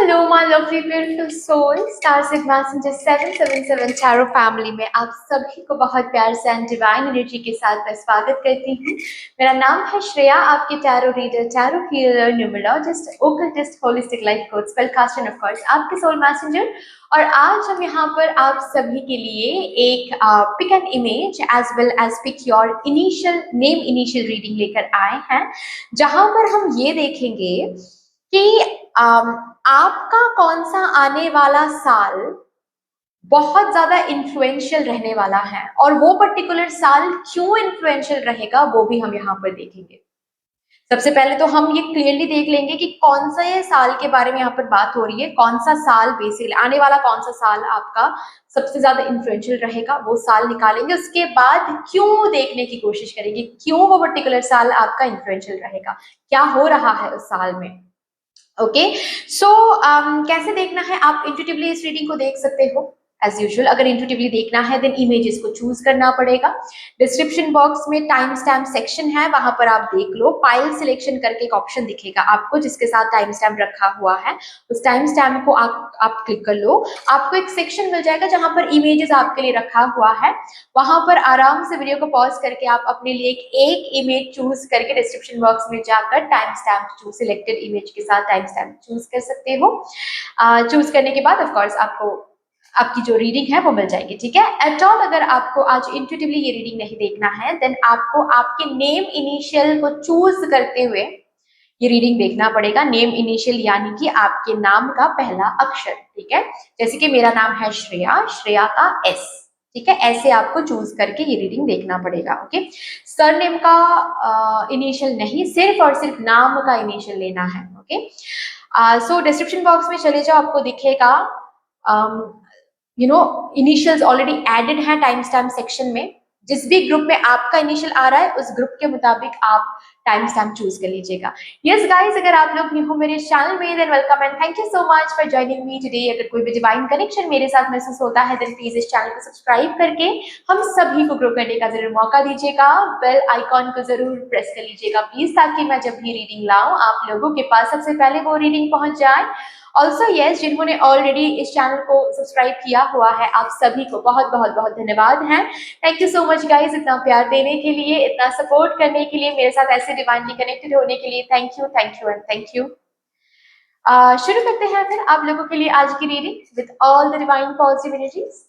Hello, my lovely beautiful soul. Star Sigma Messenger 777 Tarot family में आप सभी को बहुत प्यार से एंड डिवाइन एनर्जी के साथ मैं स्वागत करती हूँ। मेरा नाम है श्रेया, आपके tarot reader, tarot healer, numerologist, occultist, holistic life coach, spellcaster and of course आपके सोल मैसेंजर। और आज हम यहाँ पर आप सभी के लिए एक pick an image as well as pick your initial name initial reading लेकर आए हैं, जहाँ पर हम ये देखेंगे कि आपका कौन सा आने वाला साल बहुत ज्यादा इन्फ्लुएंशियल रहने वाला है और वो पर्टिकुलर साल क्यों इन्फ्लुएंशियल रहेगा वो भी हम यहाँ पर देखेंगे। सबसे पहले तो हम ये क्लियरली देख लेंगे कि कौन सा ये साल के बारे में यहाँ पर बात हो रही है, कौन सा साल बेसिकली आने वाला कौन सा साल आपका सबसे ज्यादा इन्फ्लुएंशियल रहेगा, वो साल निकालेंगे। उसके बाद क्यों देखने की कोशिश करेंगे, क्यों वो पर्टिकुलर साल आपका इन्फ्लुएंशियल रहेगा, क्या हो रहा है उस साल में। ओके सो कैसे देखना है, आप इंट्यूटिवली इस रीडिंग को देख सकते हो एज यूजुअल। अगर इंट्यूटिवली देखना है देन इमेजेस को चूज करना पड़ेगा। डिस्क्रिप्शन बॉक्स में टाइम स्टैम्प सेक्शन है, वहां पर आप देख लो। फाइल सिलेक्शन करके एक ऑप्शन दिखेगा आपको जिसके साथ टाइम स्टैम्प रखा हुआ है, उस टाइम स्टैम्प को आप क्लिक कर लो। आपको एक सेक्शन मिल जाएगा जहां पर इमेजेस आपके लिए रखा हुआ है। वहां पर आराम से वीडियो को पॉज करके आप अपने लिए एक इमेज चूज करके डिस्क्रिप्शन बॉक्स में जाकर time stamp choose selected image के साथ टाइम स्टैम्प चूज कर सकते हो। चूज करने के बाद ऑफ कोर्स आपको आपकी जो रीडिंग है वो मिल जाएगी। ठीक है, एट ऑल अगर आपको आज इंट्यूटिवली ये रीडिंग नहीं देखना है देन आपको आपके नेम इनिशियल को चूज करते हुए ये रीडिंग देखना पड़ेगा। नेम इनिशियल यानी कि आपके नाम का पहला अक्षर। ठीक है, जैसे कि मेरा नाम है श्रेया, श्रेया का एस। ठीक है, ऐसे आपको चूज करके ये रीडिंग देखना पड़ेगा। ओके, सरनेम का इनिशियल नहीं, सिर्फ और सिर्फ नाम का इनिशियल लेना है। ओके सो डिस्क्रिप्शन बॉक्स में चले जाओ, आपको दिखेगा इनिशियल्स ऑलरेडी एडेड है टाइम स्टैम्प सेक्शन में। जिस भी ग्रुप में आपका इनिशियल आ रहा है उस ग्रुप के मुताबिक आप टाइम स्टैम्प चूज कर लीजिएगा। यस गाइस, अगर आप लोग न्यू हो मेरे चैनल में than welcome and thank you so much for joining me today. अगर कोई भी डिवाइन कनेक्शन मेरे साथ महसूस होता है देन प्लीज इस चैनल को सब्सक्राइब करके हम सभी को ग्रो करने का जरूर मौका दीजिएगा। बेल आइकॉन को जरूर प्रेस कर लीजिएगा प्लीज, ताकि मैं जब भी रीडिंग लाऊं आप लोगों के पास सबसे पहले वो रीडिंग पहुंच जाए। ऑल्सो यस, जिन्होंने ऑलरेडी इस चैनल को सब्सक्राइब किया हुआ है आप सभी को बहुत बहुत बहुत धन्यवाद है। Thank you so much guys, इतना प्यार देने के लिए, इतना सपोर्ट करने के लिए, मेरे साथ ऐसे डिवाइनली कनेक्टेड होने के लिए thank you thank you and thank you. शुरू करते हैं फिर आप लोगों के लिए आज की reading with all the divine positive energies.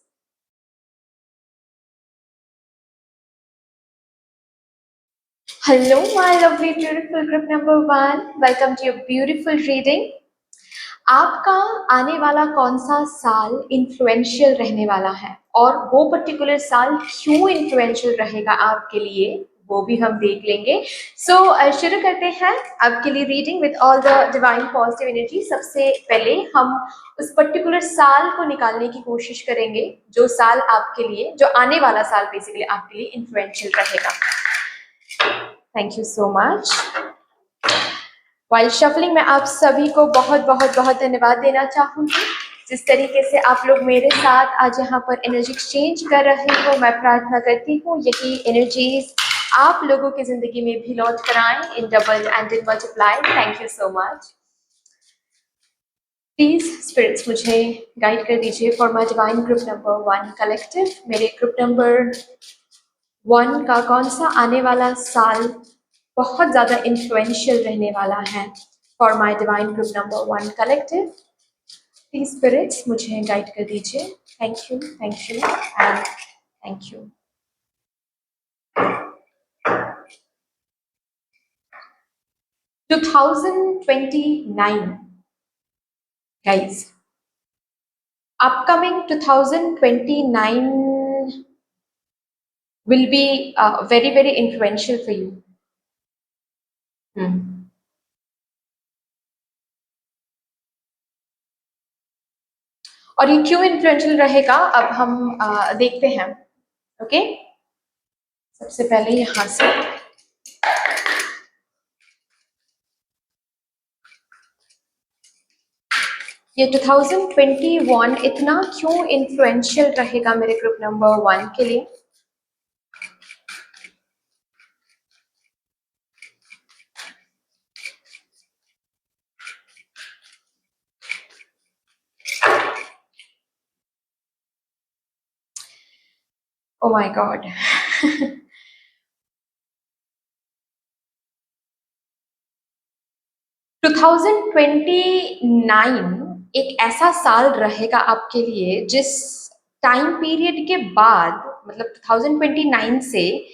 Hello my lovely beautiful group number 1, welcome to your beautiful reading. आपका आने वाला कौन सा साल इन्फ्लुएंशियल रहने वाला है और वो पर्टिकुलर साल क्यों इन्फ्लुएंशियल रहेगा आपके लिए वो भी हम देख लेंगे। सो शुरू करते हैं आपके लिए reading with all the divine positive energy. सबसे पहले हम उस पर्टिकुलर साल को निकालने की कोशिश करेंगे जो साल आपके लिए, जो आने वाला साल बेसिकली आपके लिए इन्फ्लुएंशियल रहेगा। Thank you so much. While shuffling में आप सभी को बहुत बहुत बहुत धन्यवाद देना चाहूंगी। जिस तरीके से आप लोग मेरे साथ आज यहाँ पर एनर्जी एक्सचेंज कर रहे हो, मैं प्रार्थना करती हूँ यही एनर्जीज आप लोगों की जिंदगी में भी लौट कर आए in double and in multiply. Thank you so much. Please spirits मुझे गाइड कर दीजिए for my divine group number 1 collective. मेरे ग्रुप नंबर 1 का कौन सा आने वाला साल बहुत ज्यादा इन्फ्लुएंशियल रहने वाला है for my divine group number 1 collective. Please spirits मुझे गाइड कर दीजिए। Thank you and thank you. To 2029 guys, upcoming 2029 will be very very influential for you. और ये क्यों इन्फ्लुएंशियल रहेगा अब हम देखते हैं। ओके सबसे पहले यहाँ से ये 2021 इतना क्यों इन्फ्लुएंशियल रहेगा मेरे ग्रुप नंबर 1 के लिए। ओ माय गॉड। 2029 एक ऐसा साल रहेगा आपके लिए जिस टाइम पीरियड के बाद, मतलब 2029 से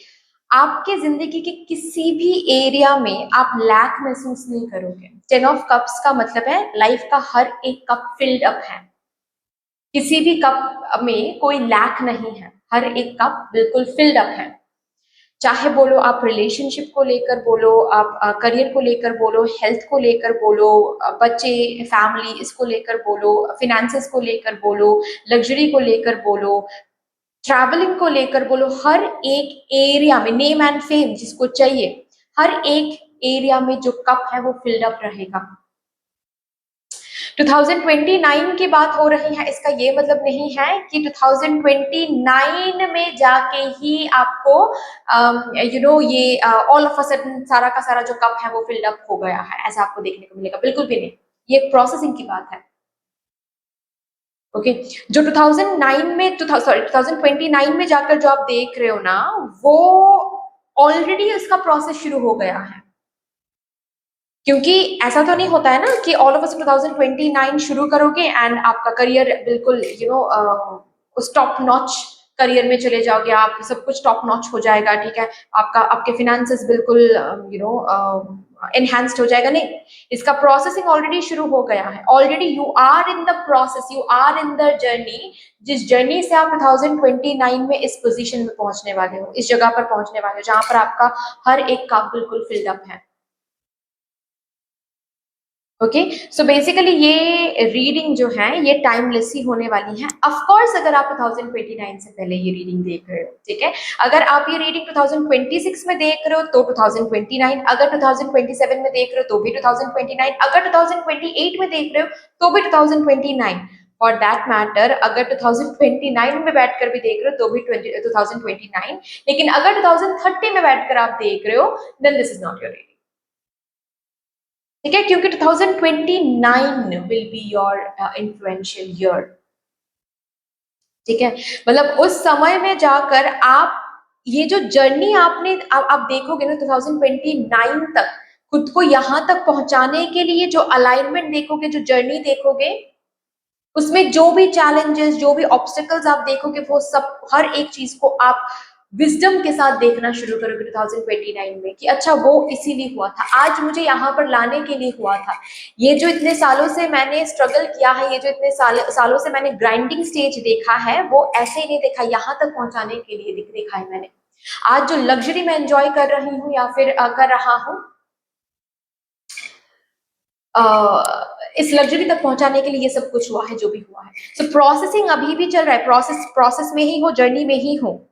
आपके जिंदगी के किसी भी एरिया में आप लैक महसूस नहीं करोगे। 10 ऑफ कप्स का मतलब है लाइफ का हर एक कप फिल्ड अप है, किसी भी कप में कोई लैक नहीं है, हर एक कप बिल्कुल फिल्ड अप है। चाहे बोलो आप रिलेशनशिप को लेकर बोलो, आप करियर को लेकर बोलो, हेल्थ को लेकर बोलो, बच्चे फैमिली इसको लेकर बोलो, फिनेंसेस को लेकर बोलो, लग्जरी को लेकर बोलो, ट्रैवलिंग को लेकर बोलो, हर एक एरिया में नेम एंड फेम जिसको चाहिए, हर एक एरिया में जो कप है वो फिल्ड अप रहेगा। 2029 की बात हो रही है, इसका ये मतलब नहीं है कि 2029 में जाके ही आपको ये ऑल ऑफ अ सडन सारा का सारा जो कप है वो फिल्ड अप हो गया है, ऐसा आपको देखने को मिलेगा, बिल्कुल भी नहीं। ये एक प्रोसेसिंग की बात है। ओके जो 2009 में सॉरी 2029 में जाकर जो आप देख रहे हो ना, वो ऑलरेडी उसका प्रोसेस शुरू हो गया है। क्योंकि ऐसा तो नहीं होता है ना कि ऑल ऑफ अस 2029 शुरू करोगे एंड आपका करियर बिल्कुल उस टॉप नॉच करियर में चले जाओगे, आप सब कुछ टॉप नॉच हो जाएगा, ठीक है, आपका आपके फिनेंसेस बिल्कुल एनहांस्ड हो जाएगा, नहीं। इसका प्रोसेसिंग ऑलरेडी शुरू हो गया है, already you are in the process, you are in the journey, जिस जर्नी से आप 2029 में इस पोजीशन में पहुंचने वाले हो, इस जगह पर पहुंचने वाले हो जहां पर आपका हर एक काम बिल्कुल फिल्ड अप है। ओके सो बेसिकली ये रीडिंग जो है ये टाइमलेस ही होने वाली है। ऑफ कोर्स अगर आप 2029 से पहले ये रीडिंग देख रहे हो, ठीक है, अगर आप ये रीडिंग 2026 में देख रहे हो तो 2029, अगर 2027 में देख रहे हो तो भी 2029, अगर 2028 में देख रहे हो तो भी 2029, फॉर दैट मैटर अगर 2029 में बैठकर भी देख रहे हो तो भी 2029, लेकिन अगर 2030 में बैठकर आप देख रहे हो then this is not your reading, ठीक है, क्योंकि 2029 will be your influential year, ठीक है, मतलब उस समय में जाकर आप ये जो जर्नी आपने आप देखोगे ना 2029 तक, खुद को यहां तक पहुंचाने के लिए जो अलाइनमेंट देखोगे, जो जर्नी देखोगे, उसमें जो भी चैलेंजेस, जो भी ऑब्स्टिकल्स आप देखोगे, वो सब हर एक चीज को आप विजडम के साथ देखना शुरू करोगे 2029 में कि अच्छा वो इसीलिए हुआ था, आज मुझे यहाँ पर लाने के लिए हुआ था, ये जो इतने सालों से मैंने स्ट्रगल किया है, ये जो इतने सालों से मैंने ग्राइंडिंग स्टेज देखा है, वो ऐसे ही नहीं देखा, यहाँ तक पहुंचाने के लिए देखा है मैंने। आज जो लग्जरी मैं एंजॉय कर रही हूँ या फिर कर रहा हूँ, इस लग्जरी तक पहुंचाने के लिए ये सब कुछ हुआ है जो भी हुआ है। सो प्रोसेसिंग अभी भी चल रहा है, प्रोसेस में ही हो, जर्नी में ही हो,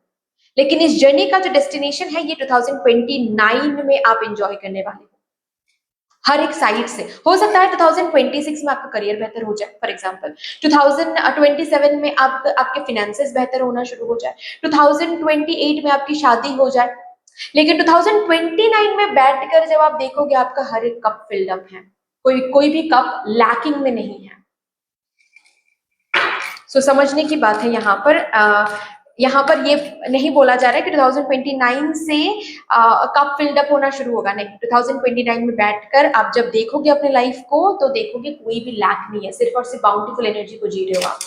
लेकिन इस जर्नी का जो डेस्टिनेशन है ये 2029 में आप एंजॉय करने वाले हो, हर एक साइड से। हो सकता है 2026 में आपका करियर बेहतर हो जाए, फॉर एग्जांपल 2027 में आपके फिनेंसेस बेहतर होना शुरू हो जाए, 2028 में आपकी शादी हो जाए, लेकिन 2029 में बैठकर जब आप देखोगे आपका हर एक कप फिल्ड अप है, कोई भी कप लैकिंग में नहीं है। समझने की बात है यहाँ पर। यहाँ पर ये नहीं बोला जा रहा है कि 2029 से कप फिल्ड अप होना शुरू होगा, नहीं, 2029 में बैठकर आप जब देखोगे अपने लाइफ को तो देखोगे कोई भी लैक नहीं है, सिर्फ और सिर्फ बाउंटीफुल एनर्जी को जी रहे हो आप।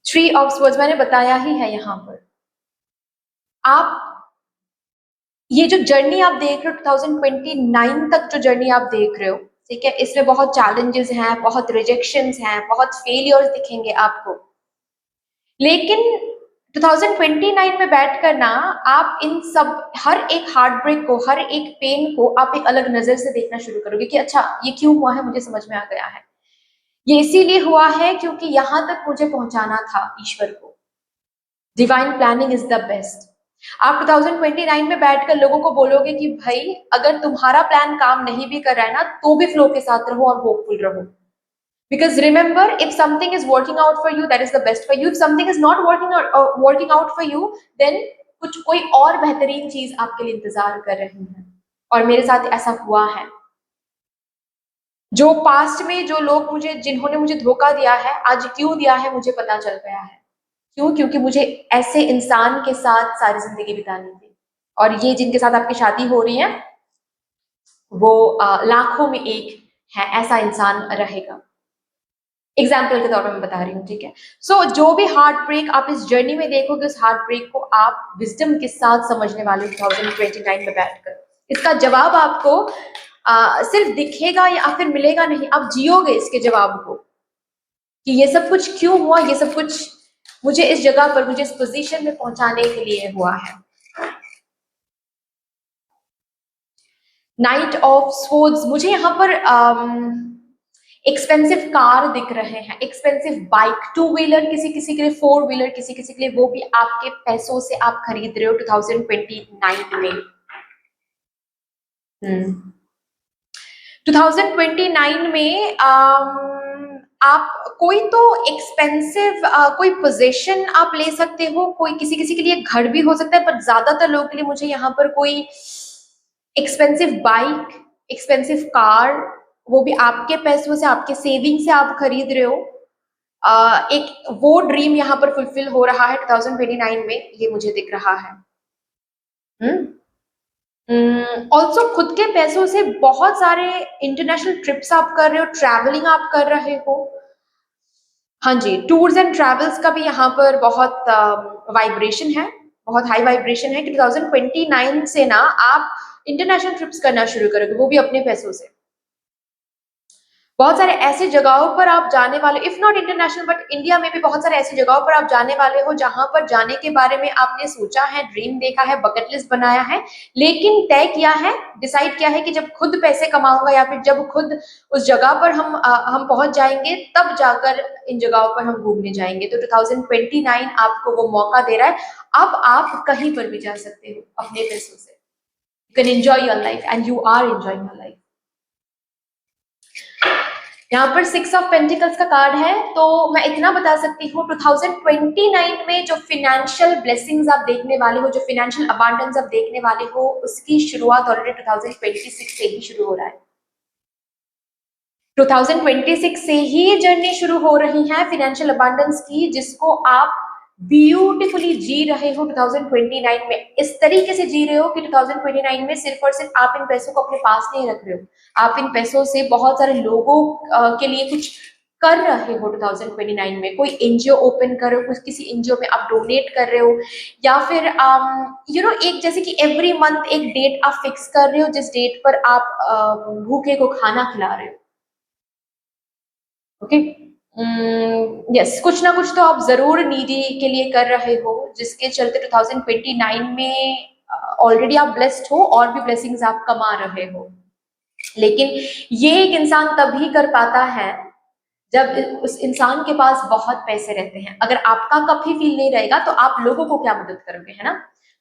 थ्री ऑफ स्वर्ड्स मैंने बताया ही है यहाँ पर। आप ये जो जर्नी आप देख रहे हो 2029 तक जो जर्नी आप देख रहे हो, ठीक है, इसमें बहुत चैलेंजेस हैं, बहुत रिजेक्शंस हैं, बहुत फेलियर्स दिखेंगे आपको, लेकिन 2029 में बैठकर ना आप इन सब हर एक हार्ट ब्रेक को, हर एक पेन को आप एक अलग नजर से देखना शुरू करोगे कि अच्छा ये क्यों हुआ है, मुझे समझ में आ गया है, ये इसीलिए हुआ है क्योंकि यहां तक मुझे पहुंचाना था ईश्वर को। Divine planning is the best. आप 2029 में बैठकर लोगों को बोलोगे कि भाई अगर तुम्हारा प्लान काम नहीं भी कर रहा है ना तो भी फ्लो के साथ रहो और होपफुल रहो, because remember if something is working out for you that is the best for you, if something is not working out for you then कोई और बेहतरीन चीज आपके लिए इंतजार कर रही है, और मेरे साथ ऐसा हुआ है। जो पास्ट में जो लोग जिन्होंने मुझे धोखा दिया है, आज क्यों दिया है मुझे पता चल गया है। क्यों? क्योंकि मुझे ऐसे इंसान के साथ सारी जिंदगी बितानी थी, और ये जिनके साथ आपकी शादी हो रही है वो लाखों में एक है, ऐसा इंसान रहेगा। एग्जाम्पल के तौर पर मैं बता रही हूँ, ठीक है। सो जो भी हार्ट ब्रेक आप इस जर्नी में देखोगे, उस हार्ट ब्रेक को आप विजडम के साथ समझने वाले 2029 में बैठकर। इसका जवाब आपको सिर्फ दिखेगा या फिर मिलेगा नहीं, आप जियोगे इसके जवाब को, कि ये सब कुछ क्यों हुआ, ये सब कुछ मुझे इस जगह पर, मुझे इस पोजीशन में पहुंचाने के लिए हुआ है। नाइट ऑफ स्वॉर्ड्स, मुझे यहाँ पर एक्सपेंसिव कार दिख रहे हैं, एक्सपेंसिव बाइक, टू व्हीलर, किसी किसी के लिए फोर व्हीलर, किसी किसी के लिए, वो भी आपके पैसों से आप खरीद रहे हो 2029 में। 2029 में आप कोई तो एक्सपेंसिव कोई पोजीशन आप ले सकते हो, कोई किसी किसी के लिए घर भी हो सकता है, पर ज्यादातर लोगों के लिए मुझे यहाँ पर कोई एक्सपेंसिव बाइक, एक्सपेंसिव कार, वो भी आपके पैसों से, आपके सेविंग से आप खरीद रहे हो। एक वो ड्रीम यहाँ पर फुलफिल हो रहा है 2029 में, ये मुझे दिख रहा है। ऑल्सो खुद के पैसों से बहुत सारे इंटरनेशनल ट्रिप्स आप कर रहे हो, ट्रैवलिंग आप कर रहे हो। हाँ जी, टूर्स एंड ट्रैवल्स का भी यहाँ पर बहुत वाइब्रेशन है, बहुत हाई वाइब्रेशन है कि 2029 से ना आप इंटरनेशनल ट्रिप्स करना शुरू करोगे, वो भी अपने पैसों से। बहुत सारे ऐसे जगहों पर आप जाने वाले, if not international but India में भी बहुत सारे ऐसी जगहों पर आप जाने वाले हो जहां पर जाने के बारे में आपने सोचा है, ड्रीम देखा है, बकेट लिस्ट बनाया है, लेकिन तय किया है, डिसाइड किया है कि जब खुद पैसे कमाऊंगा या फिर जब खुद उस जगह पर हम पहुंच जाएंगे, तब जाकर इन जगहों पर हम घूमने जाएंगे। तो 2029 आपको वो मौका दे रहा है, अब आप कहीं पर भी जा सकते हो अपने पैसों से। You can enjoy your life and you are enjoying your life. यहाँ पर 6 ऑफ पेंटिकल्स का कार्ड है, तो मैं इतना बता सकती हूँ 2029 में जो फिनेंशियल ब्लेसिंग्स आप देखने वाले हो, जो फिनेंशियल अबांडेंस आप देखने वाले हो, उसकी शुरुआत ऑलरेडी 2026 से ही शुरू हो रहा है। 2026 से ही जर्नी शुरू हो रही है फिनेंशियल अबांडेंस की, जिसको आप ब्यूटीफुली जी रहे हो 2029 में। इस तरीके से जी रहे हो कि 2029 में सिर्फ और सिर्फ आप इन पैसों को अपने पास नहीं रख रहे हो, आप इन पैसों से बहुत सारे लोगों के लिए कुछ कर रहे हो 2029 में। कोई एनजीओ ओपन कर रहे हो, कुछ किसी एनजीओ में आप डोनेट कर रहे हो, या फिर एक जैसे कि एवरी मंथ एक डेट आप फिक्स कर रहे हो, जिस डेट पर आप भूखे को खाना खिला रहे हो। ओके, यस, कुछ ना कुछ तो आप जरूर नीडी के लिए कर रहे हो, जिसके चलते 2029 में ऑलरेडी आप ब्लेस्ड हो और भी ब्लेसिंग्स आप कमा रहे हो। लेकिन ये एक इंसान तभी कर पाता है जब उस इंसान के पास बहुत पैसे रहते हैं। अगर आपका कप ही फिल नहीं रहेगा तो आप लोगों को क्या मदद करोगे, है ना?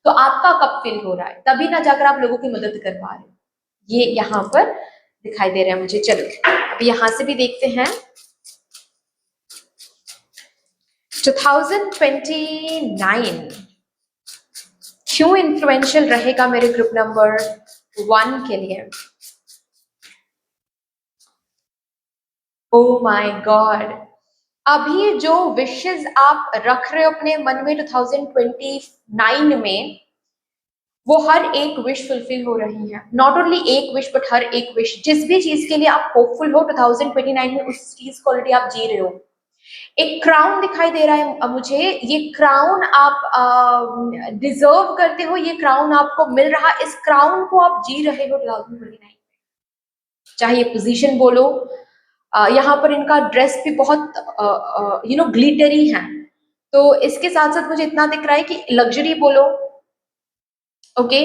तो आपका कप फिल हो रहा है, तभी ना जाकर आप लोगों की मदद कर पा रहे हो। ये यहाँ पर दिखाई दे रहा है मुझे। चलो अब यहाँ से भी देखते हैं 2029 क्यों इन्फ्लुएंशियल रहेगा मेरे ग्रुप नंबर 1 के लिए। ओ माय गॉड, अभी जो विशेस आप रख रहे हो अपने मन में 2029 में, वो हर एक विश फुलफिल हो रही है। नॉट ओनली एक विश बट हर एक विश, जिस भी चीज के लिए आप होपफुल हो 2029 में, उस चीज को ऑलरेडी आप जी रहे हो। एक क्राउन दिखाई दे रहा है मुझे, ये क्राउन आप डिजर्व करते हो, ये क्राउन आपको मिल रहा, इस क्राउन को आप जी रहे हो 2029। चाहे ये पोजीशन बोलो, यहाँ पर इनका ड्रेस भी बहुत ग्लिटरी है, तो इसके साथ साथ मुझे इतना दिख रहा है कि लग्जरी बोलो। ओके,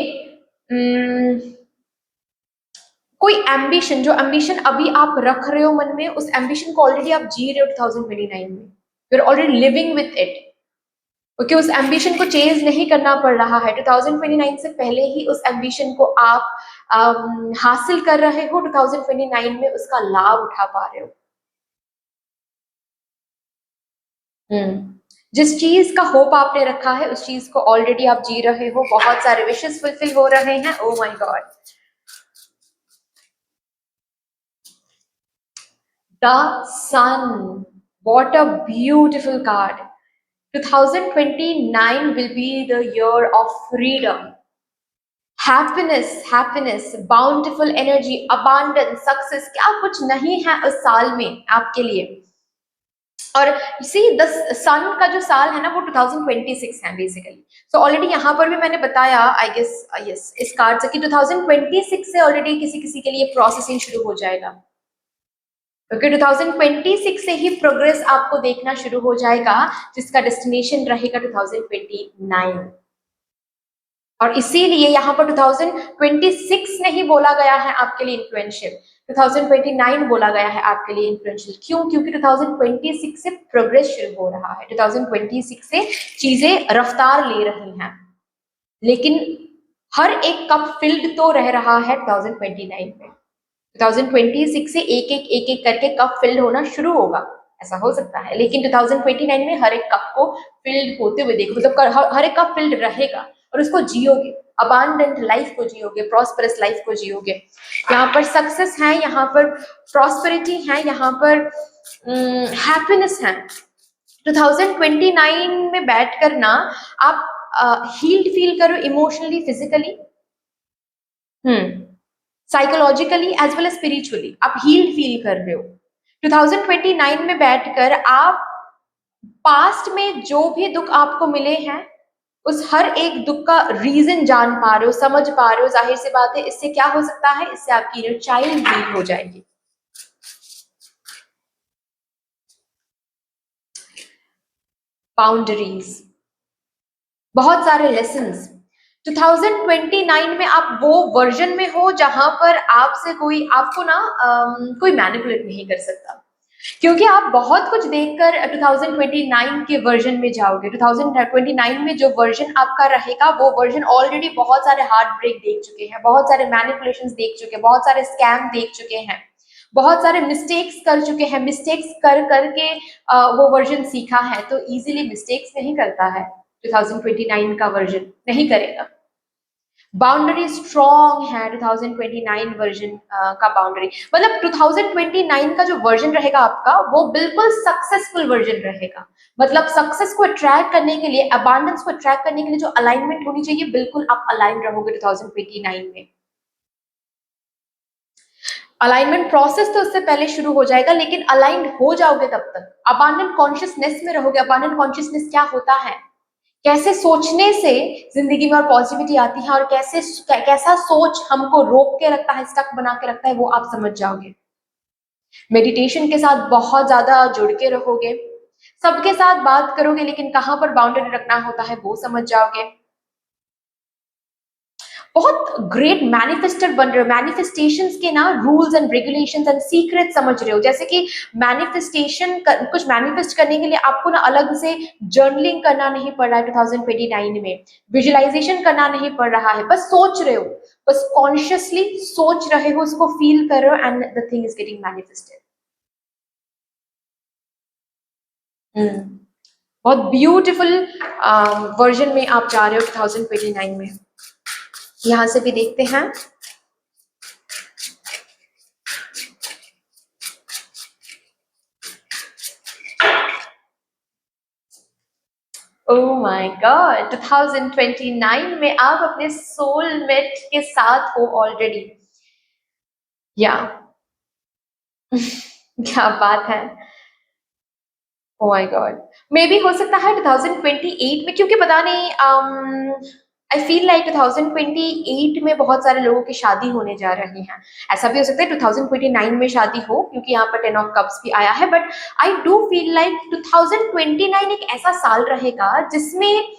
कोई एम्बिशन, जो एम्बिशन अभी आप रख रहे हो मन में, उस एम्बिशन को ऑलरेडी आप जी रहे हो 2029 में, you are already living with it. Okay, उस एम्बिशन को चेज नहीं करना पड़ रहा है, 2029 से पहले ही उस एम्बिशन को आप हासिल कर रहे हो, 2029 में उसका लाभ उठा पा रहे हो। जिस चीज का होप आपने रखा है, उस चीज को ऑलरेडी आप जी रहे हो, बहुत सारे विशेस फुलफिल हो रहे हैं। Oh my god, the sun, what a beautiful card. 2029 will be the year of freedom, happiness, bountiful energy, abundance, success, क्या कुछ नहीं है उस साल में आपके लिए। और सी द सन का जो साल है ना वो 2026 है बेसिकली। सो ऑलरेडी यहाँ पर भी मैंने बताया आई गेस यस इस कार्ड से कि 2026 से ऑलरेडी किसी किसी के लिए प्रोसेसिंग शुरू हो जाएगा, क्योंकि 2026 से ही प्रोग्रेस आपको देखना शुरू हो जाएगा, जिसका डेस्टिनेशन रहेगा 2029। और इसीलिए यहाँ पर 2026 नहीं बोला गया है आपके लिए इन्फ्लुएंशियल, 2029 बोला गया है आपके लिए इन्फ्लुएंशियल। क्यों? क्योंकि 2026 से प्रोग्रेस शुरू हो रहा है, 2026 से चीजें रफ्तार ले रही हैं, लेकिन हर एक कप फिल्ड तो रह रहा है 2029 में। 2026 से एक एक करके कप फिल्ड होना शुरू होगा, ऐसा हो सकता है, लेकिन 2029 में हर एक कप को फिल्ड होते हुए देखो, मतलब हर एक कप फिल्ड रहेगा और उसको जियोगे, अबांडेंट लाइफ को जियोगे, प्रॉस्परस लाइफ को जियोगे। यहाँ पर सक्सेस है, यहाँ पर प्रॉस्पेरिटी है, यहाँ पर हैप्पीनेस है। 2029 में बैठ कर ना आप हील्ड फील करो, emotionally, physically, psychologically as well as spiritually आप हील्ड फील कर रहे हो। 2029 में बैठकर आप पास्ट में जो भी दुख आपको मिले हैं उस हर एक दुख का रीजन जान पा रहे हो, समझ पा रहे हो। जाहिर सी बात है, इससे क्या हो सकता है, इससे आपकी इनर चाइल्ड हील हो जाएगी। बाउंड्रीज, बहुत सारे लेसन्स। 2029 में आप वो वर्जन में हो जहां पर आपसे कोई आपको ना कोई मैनिपुलेट नहीं कर सकता, क्योंकि आप बहुत कुछ देखकर 2029 के वर्जन में जाओगे। 2029 में जो वर्जन आपका रहेगा वो वर्जन ऑलरेडी बहुत सारे हार्ट ब्रेक देख चुके हैं, बहुत सारे मैनिपुलेशंस देख चुके हैं, बहुत सारे स्कैम देख चुके हैं, बहुत सारे मिस्टेक्स कर चुके हैं। मिस्टेक्स कर करके वो वर्जन सीखा है, तो इजीली मिस्टेक्स नहीं करता है। 2029 का वर्जन नहीं करेगा। बाउंड्री स्ट्रॉन्ग है 2029 वर्जन का बाउंड्री, मतलब 2029 का जो वर्जन रहेगा आपका वो बिल्कुल सक्सेसफुल वर्जन रहेगा। मतलब सक्सेस को अट्रैक्ट करने के लिए, अबांडेंस को अट्रैक्ट करने के लिए जो अलाइनमेंट होनी चाहिए, बिल्कुल आप अलाइन रहोगे 2029 में। अलाइनमेंट प्रोसेस तो उससे पहले शुरू हो जाएगा, लेकिन अलाइंड हो जाओगे तब तक, अबांडेंट कॉन्शियसनेस में रहोगे। अबांडेंट कॉन्शियसनेस क्या होता है, कैसे सोचने से जिंदगी में और पॉजिटिविटी आती है, और कैसा सोच हमको रोक के रखता है, स्टक बना के रखता है, वो आप समझ जाओगे। मेडिटेशन के साथ बहुत ज्यादा जुड़ के रहोगे, सबके साथ बात करोगे, लेकिन कहाँ पर बाउंड्री रखना होता है वो समझ जाओगे। बहुत ग्रेट मैनिफेस्टर बन रहे हो, मैनिफेस्टेशंस के ना rules and regulations and secret समझ रहे हो। जैसे कि मैनिफेस्टेशन कुछ मैनिफेस्ट करने के लिए आपको ना अलग से जर्नलिंग करना नहीं पड़ रहा है 2029 में, विजुअलाइजेशन करना नहीं पड़ रहा है, बस सोच रहे हो, बस कॉन्शियसली सोच रहे हो, उसको फील कर रहे हो, and the thing is getting manifested. बहुत ब्यूटीफुल वर्जन में आप जा रहे हो 2029 में। यहां से भी देखते हैं। ओह माय गॉड, 2029 में आप अपने सोलमेट के साथ हो ऑलरेडी। या क्या बात है। Oh my God, may be हो सकता है 2028 में, क्योंकि पता नहीं आई फील लाइक 2028 में बहुत सारे लोगों की शादी होने जा रही है। ऐसा भी हो सकता है 2029 में शादी हो, क्योंकि यहाँ पर 10 ऑफ कप्स भी आया है, but I do feel like 2029 एक ऐसा साल रहेगा जिसमें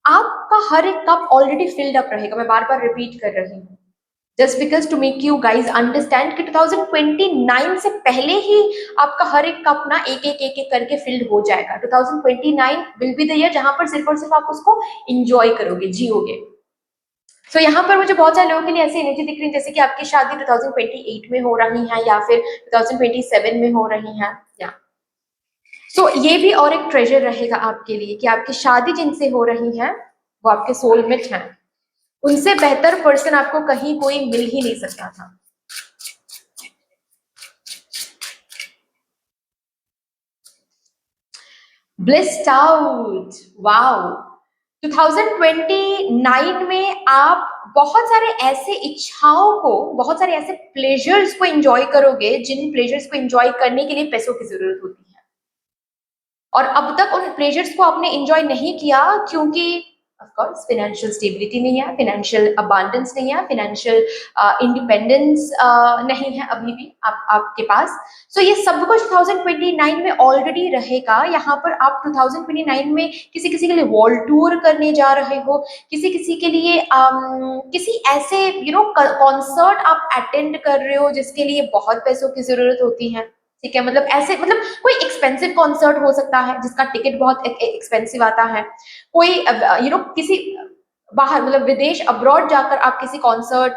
आपका हर एक कप ऑलरेडी फिल्ड अप रहेगा। मैं बार बार रिपीट कर रही हूँ, just because to make you guys understand कि 2029 से पहले ही आपका हर एक कप ना एक एक करके फिल्ड हो जाएगा। 2029 विल बी द ईयर जहां पर सिर्फ और सिर्फ आप उसको इंजॉय करोगे, जियोगे। सो यहाँ पर मुझे बहुत सारे लोगों के लिए ऐसी एनर्जी दिख रही है जैसे कि आपकी शादी 2028 में हो रही है, या फिर 2027 में हो रही है। या सो ये भी और एक ट्रेजर रहेगा आपके लिए कि आपकी शादी जिनसे हो रही है वो आपके सोलमेट हैं। उनसे बेहतर पर्सन आपको कहीं कोई मिल ही नहीं सकता था। Blissed out, wow. 2029 में आप बहुत सारे ऐसे इच्छाओं को, बहुत सारे ऐसे प्लेजर्स को एंजॉय करोगे जिन प्लेजर्स को एंजॉय करने के लिए पैसों की जरूरत होती है, और अब तक उन प्लेजर्स को आपने एंजॉय नहीं किया क्योंकि ऑफ कोर्स फाइनेंशियल स्टेबिलिटी नहीं है, फाइनेंशियल अबांडेंस नहीं है, फाइनेंशियल इंडिपेंडेंस नहीं है अभी भी आपके पास। सो ये सब कुछ 2029 में ऑलरेडी रहेगा। यहाँ पर आप 2029 में किसी किसी के लिए वर्ल्ड टूर करने जा रहे हो, किसी किसी के लिए किसी ऐसे कॉन्सर्ट आप अटेंड कर रहे हो जिसके लिए बहुत पैसों की जरूरत होती है। ठीक है, मतलब ऐसे, मतलब कोई एक्सपेंसिव कॉन्सर्ट हो सकता है जिसका टिकट बहुत एक्सपेंसिव आता है, कोई किसी बाहर, मतलब विदेश, अब्रॉड जाकर आप किसी कॉन्सर्ट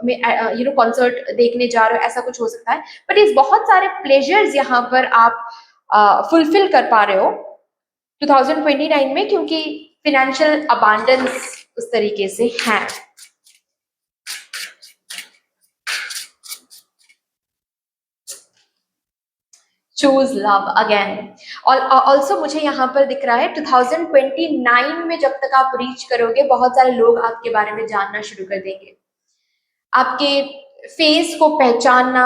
में कॉन्सर्ट देखने जा रहे हो, ऐसा कुछ हो सकता है। बट इस बहुत सारे प्लेजर्स यहाँ पर आप फुलफिल कर पा रहे हो 2029 में, क्योंकि फिनेंशियल अबांडेंस उस तरीके से है। Choose love again. और ऑल्सो मुझे यहाँ पर दिख रहा है 2029 में जब तक आप रीच करोगे, बहुत सारे लोग आपके बारे में जानना शुरू कर देंगे, आपके फेस को पहचानना,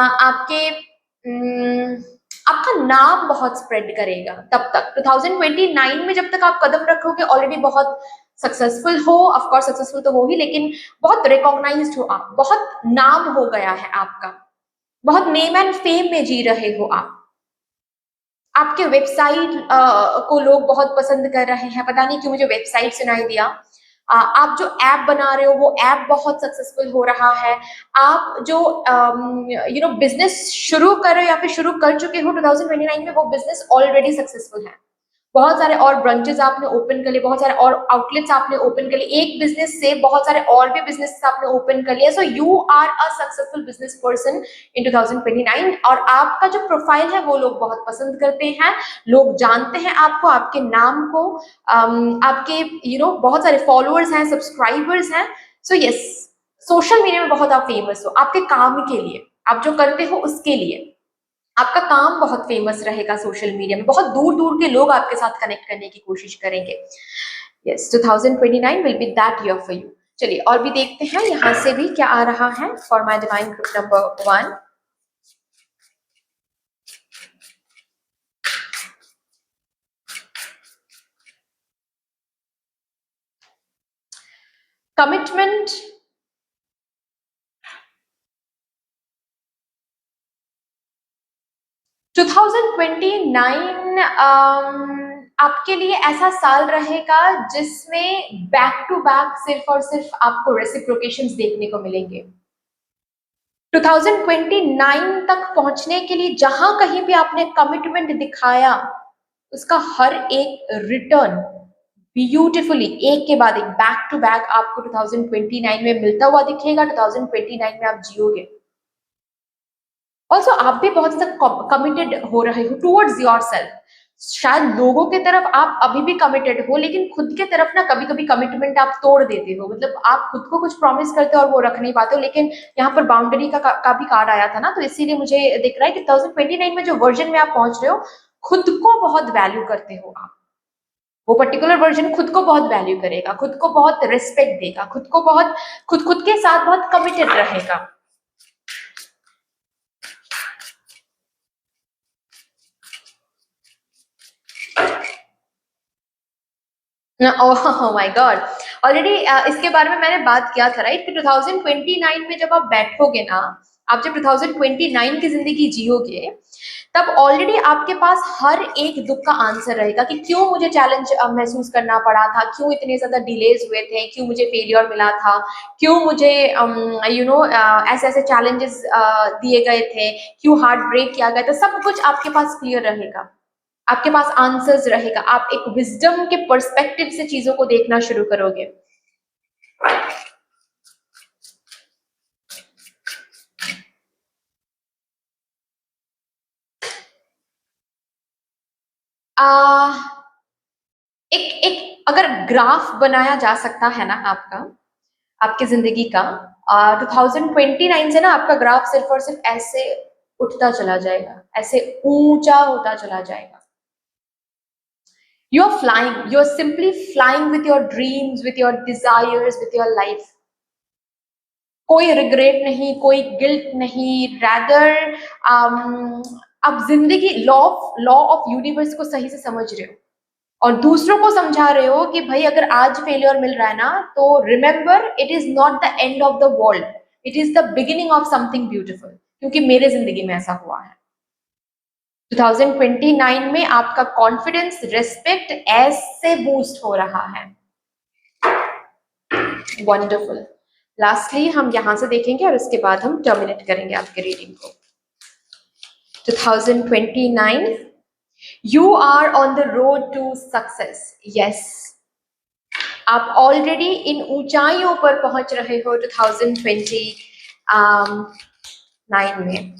आपका नाम बहुत स्प्रेड करेगा। तब तक 2029 में जब तक आप कदम रखोगे, ऑलरेडी बहुत सक्सेसफुल हो, ऑफ कोर्स सक्सेसफुल तो हो ही, लेकिन बहुत रिकॉग्नाइज्ड हो आप, बहुत नाम हो गया है आपका, बहुत नेम एंड फेम में जी रहे हो आप, आपके वेबसाइट को लोग बहुत पसंद कर रहे हैं। पता नहीं क्यों मुझे वेबसाइट सुनाई दिया। आप जो ऐप बना रहे हो वो ऐप बहुत सक्सेसफुल हो रहा है। आप जो बिजनेस शुरू कर रहे हो या फिर शुरू कर चुके हो 2029 में, वो बिजनेस ऑलरेडी सक्सेसफुल है। बहुत सारे और ब्रांचेस आपने ओपन कर लिए, बहुत सारे और आउटलेट्स आपने ओपन कर लिए, एक बिजनेस से बहुत सारे और भी बिजनेस आपने ओपन कर लिया। So you are a successful business person in 2029, और आपका जो प्रोफाइल है वो लोग बहुत पसंद करते हैं, लोग जानते हैं आपको, आपके नाम को, आपके बहुत सारे फॉलोअर्स हैं, सब्सक्राइबर्स हैं। सो यस, सोशल मीडिया में बहुत आप फेमस हो आपके काम के लिए, आप जो करते हो उसके लिए, आपका काम बहुत फेमस रहेगा सोशल मीडिया में, बहुत दूर दूर के लोग आपके साथ कनेक्ट करने की कोशिश करेंगे। Yes, 2029 will be that year for you. चलिए और भी देखते हैं यहाँ से भी क्या आ रहा है for my divine group number 1। Commitment, to 2029 आपके लिए ऐसा साल रहेगा जिसमें बैक टू बैक सिर्फ और सिर्फ आपको रेसिप्रोकेशंस देखने को मिलेंगे। 2029 तक पहुंचने के लिए जहां कहीं भी आपने कमिटमेंट दिखाया, उसका हर एक रिटर्न ब्यूटीफुली एक के बाद एक बैक टू बैक आपको 2029 में मिलता हुआ दिखेगा। 2029 में आप जियोगे। ऑल्सो आप भी बहुत ज्यादा कमिटेड हो रहे हो टूवर्ड्स योर सेल्फ। शायद लोगों की तरफ आप अभी भी कमिटेड हो, लेकिन खुद की तरफ ना कभी कभी कमिटमेंट आप तोड़ देते हो, मतलब आप खुद को कुछ प्रॉमिस करते हो और वो रख नहीं पाते हो। लेकिन यहाँ पर बाउंड्री का भी कार्ड आया था ना, तो इसीलिए मुझे दिख रहा है कि 2029 में जो वर्जन में आप पहुंच रहे हो, खुद को बहुत वैल्यू करते हो आप। वो पर्टिकुलर वर्जन खुद को बहुत वैल्यू करेगा, खुद को बहुत रिस्पेक्ट देगा, खुद को बहुत खुद के साथ बहुत कमिटेड रहेगा। ओह माय गॉड, ऑलरेडी इसके बारे में मैंने बात किया था राइट, कि 2029 में जब आप बैठोगे ना, आप जब 2029 की जिंदगी जियोगे, तब ऑलरेडी आपके पास हर एक दुख का आंसर रहेगा कि क्यों मुझे चैलेंज महसूस करना पड़ा था, क्यों इतने ज्यादा डिलेज हुए थे, क्यों मुझे फेलियर मिला था, क्यों मुझे ऐसे ऐसे चैलेंजेस दिए गए थे, क्यों हार्ट ब्रेक किया गया था। सब कुछ आपके पास क्लियर रहेगा, आपके पास आंसर्स रहेगा, आप एक विजडम के पर्सपेक्टिव से चीजों को देखना शुरू करोगे। आ, एक एक अगर ग्राफ बनाया जा सकता है ना आपका, आपकी जिंदगी का, 2029 से ना आपका ग्राफ सिर्फ और सिर्फ ऐसे उठता चला जाएगा, ऐसे ऊंचा होता चला जाएगा। You are flying, you are simply flying with your dreams, with your desires, with your life. कोई रिग्रेट नहीं, कोई गिल्ट नहीं, रैदर आप जिंदगी लॉ ऑफ यूनिवर्स को सही से समझ रहे हो और दूसरों को समझा रहे हो कि भाई अगर आज फेलियर मिल रहा है ना, तो remember it is not the end of the world, it is the beginning of something beautiful, क्योंकि मेरे जिंदगी में ऐसा हुआ है। 2029 में आपका कॉन्फिडेंस, रेस्पेक्ट ऐसे बूस्ट हो रहा है। वंडरफुल। लास्टली हम यहां से देखेंगे और उसके बाद हम टर्मिनेट करेंगे आपके रीडिंग को। 2029, you are on the road to success. Yes, आप ऑलरेडी इन ऊंचाइयों पर पहुंच रहे हो 2029 में।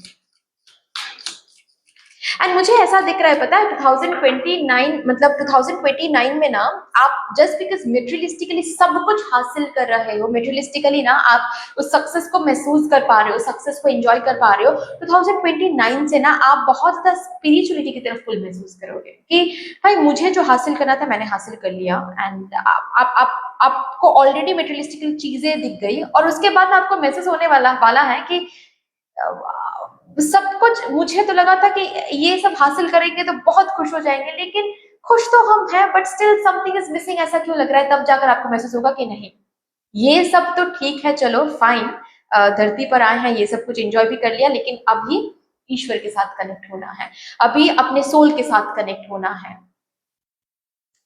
एंड मुझे ऐसा दिख रहा है, पता है 2029 मतलब 2029 में ना, आप जस्ट बिकॉज मेटेरियलिस्टिकली सब कुछ हासिल कर रहे हो, मेटेरियलिस्टिकली ना आप उस सक्सेस को महसूस कर पा रहे हो, सक्सेस को एंजॉय कर पा रहे हो, 2029 से ना आप बहुत ज्यादा स्पिरिचुअलिटी की तरफ पुल महसूस करोगे कि भाई मुझे जो हासिल करना था मैंने हासिल कर लिया। एंड आपको ऑलरेडी मेटेरियलिस्टिकल चीजें दिख गई और उसके बाद आपको महसूस होने वाला है कि सब कुछ, मुझे तो लगा था कि ये सब हासिल करेंगे तो बहुत खुश हो जाएंगे, लेकिन खुश तो हम हैं but still something is missing, ऐसा क्यों लग रहा है? तब जाकर आपको महसूस होगा कि नहीं, ये सब तो ठीक है, चलो फाइन, धरती पर आए हैं, ये सब कुछ एंजॉय भी कर लिया, लेकिन अभी ईश्वर के साथ कनेक्ट होना है, अभी अपने सोल के साथ कनेक्ट होना है।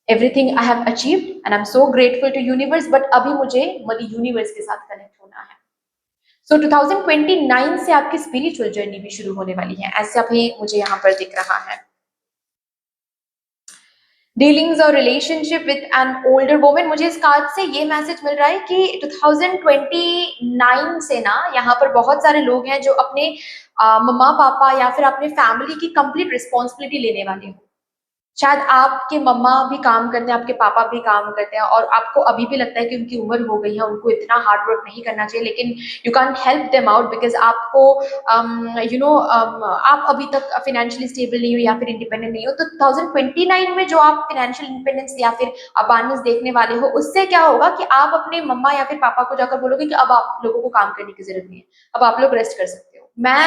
Everything I have achieved and I am so grateful to universe, but अभी मुझे यूनिवर्स के साथ कनेक्ट होना है। सो 2029 से आपकी स्पिरिचुअल जर्नी भी शुरू होने वाली है, ऐसा भी मुझे यहाँ पर दिख रहा है। डीलिंग्स और relationship with an older woman, मुझे इस कार्ड से ये मैसेज मिल रहा है कि 2029 से ना यहाँ पर बहुत सारे लोग हैं जो अपने मम्मा पापा या फिर अपने फैमिली की कंप्लीट रिस्पॉन्सिबिलिटी लेने वाले हो। शायद आपके मम्मा भी काम करते हैं, आपके पापा भी काम करते हैं और आपको अभी भी लगता है कि उनकी उम्र हो गई है, उनको इतना हार्ड वर्क नहीं करना चाहिए, लेकिन you can help them out because आपको आप अभी तक फाइनेंशियली स्टेबल नहीं हो या फिर इंडिपेंडेंट नहीं हो। तो 2029 में जो आप फाइनेंशियल इंडिपेंडेंस या फिर अबांडेंस देखने वाले हो, उससे क्या होगा कि आप अपने मम्मा या फिर पापा को जाकर बोलोगे कि अब आप लोगों को काम करने की जरूरत नहीं है, अब आप लोग रेस्ट कर सकते हो, मैं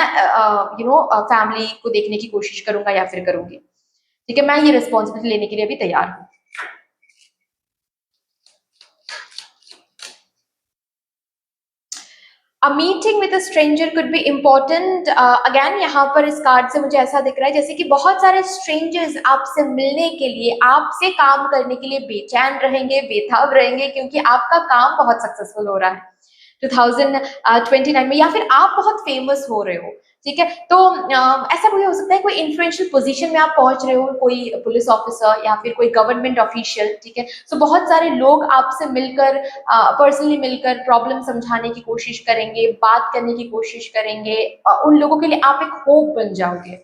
फैमिली को देखने की कोशिश करूंगा या फिर करूंगी, ठीक है, मैं ये रिस्पॉन्सिबिलिटी लेने के लिए भी तैयार हूं। A meeting with a stranger could be important. Again, यहाँ पर इस कार्ड से मुझे ऐसा दिख रहा है जैसे कि बहुत सारे स्ट्रेंजर्स आपसे मिलने के लिए, आपसे काम करने के लिए बेचैन रहेंगे, बेताब रहेंगे, क्योंकि आपका काम बहुत सक्सेसफुल हो रहा है 2029 में, या फिर आप बहुत फेमस हो रहे हो, ठीक है। तो ऐसा भी हो सकता है कोई इन्फ्लुएंशियल पोजीशन में आप पहुंच रहे हो, कोई पुलिस ऑफिसर या फिर कोई गवर्नमेंट ऑफिशियल, ठीक है। सो बहुत सारे लोग आपसे मिलकर, पर्सनली मिलकर प्रॉब्लम समझाने की कोशिश करेंगे, बात करने की कोशिश करेंगे, उन लोगों के लिए आप एक होप बन जाओगे।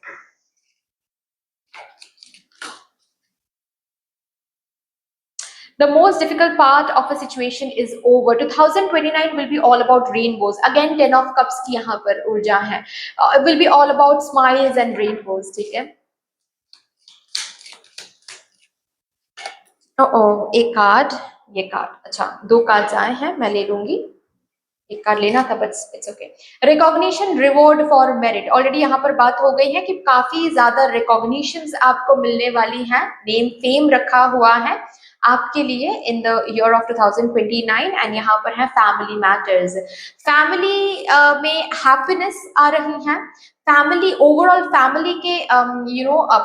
The most difficult part of a situation is over. 2029 will be all about rainbows. Again, 10 of cups की यहाँ पर ऊर्जा है. It will be all about smiles and rainbows, ठीक है? एक कार्ड, ये कार्ड, अच्छा 2 कार्ड्स आए हैं, मैं ले लूंगी, एक कार्ड लेना था but it's okay. Recognition, reward for merit, already यहाँ पर बात हो गई है कि काफी ज्यादा रिकॉग्निशंस आपको मिलने वाली हैं, नेम फेम रखा हुआ है आपके लिए in the year of 2029। And यहाँ पर है फैमिली मैटर्स, फैमिली में हैप्पीनेस आ रही है, फैमिली ओवरऑल फैमिली के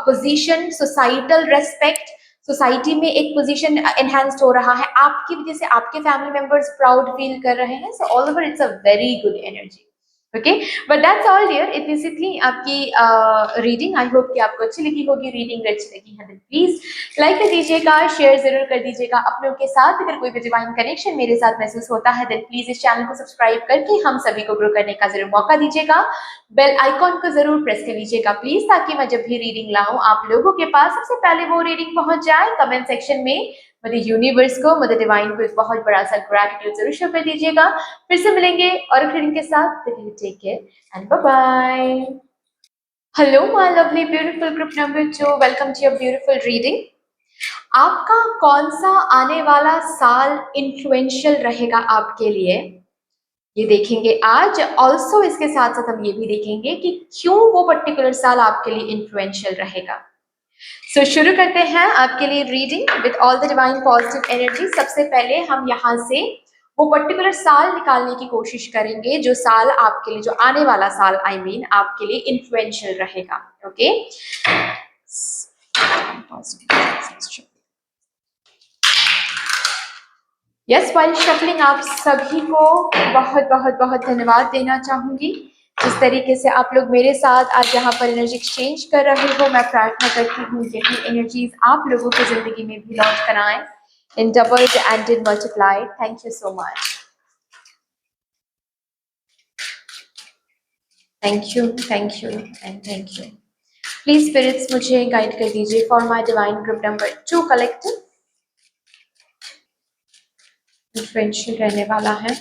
पोजीशन, सोसाइटल रेस्पेक्ट, सोसाइटी में एक पोजीशन एनहांस्ड हो रहा है, आपकी वजह से आपके फैमिली मेंबर्स प्राउड फील कर रहे हैं। So all over it's a very good energy, okay. But that's all dear, इतनी सी थी आपकी रीडिंग। आई होप कि आपको अच्छी लगी होगी रीडिंग, अच्छी लगी है तो प्लीज लाइक कर दीजिएगा, शेयर जरूर कर दीजिएगा अपनों के साथ। अगर कोई भी डिवाइन कनेक्शन मेरे साथ महसूस होता है देन प्लीज इस चैनल को सब्सक्राइब करके हम सभी को ग्रो करने का जरूर मौका दीजिएगा, बेल आइकॉन को जरूर प्रेस कर लीजिएगा प्लीज, ताकि मैं जब भी रीडिंग लाऊं आप लोगों के पास सबसे पहले वो रीडिंग पहुंच जाए। कमेंट सेक्शन में मदर यूनिवर्स को, मदर डिवाइन को एक बहुत बड़ा सा ग्रैटिट्यूड जरूर शो कर दीजिएगा। फिर से मिलेंगे और रीडिंग के साथ, take care and bye bye. Hello, my lovely, beautiful group number 2. Welcome to your beautiful reading. आपका कौन सा आने वाला साल इन्फ्लुएंशियल रहेगा आपके लिए, ये देखेंगे आज। ऑल्सो इसके साथ साथ हम ये भी देखेंगे कि क्यों वो पर्टिकुलर साल आपके लिए इन्फ्लुएंशियल रहेगा। सो शुरू करते हैं आपके लिए reading with all the divine positive energy. सबसे पहले हम यहाँ से वो पर्टिकुलर साल निकालने की कोशिश करेंगे जो साल आपके लिए, जो आने वाला साल आई मीन आपके लिए इन्फ्लुएंशियल रहेगा। ओके, यस, वाइल शफलिंग आप सभी को बहुत बहुत बहुत धन्यवाद देना चाहूंगी। जिस तरीके से आप लोग मेरे साथ आज यहाँ पर एनर्जी एक्सचेंज कर रहे हो, मैं प्रार्थना करती हूँ यही एनर्जीज आप लोगों की जिंदगी में भी लॉन्च कराएं in doubled and in multiplied. Thank you so much. Thank you and thank you. Please spirits मुझे गाइड कर दीजिए for my divine group number 2 collective. Influential रहने वाला है।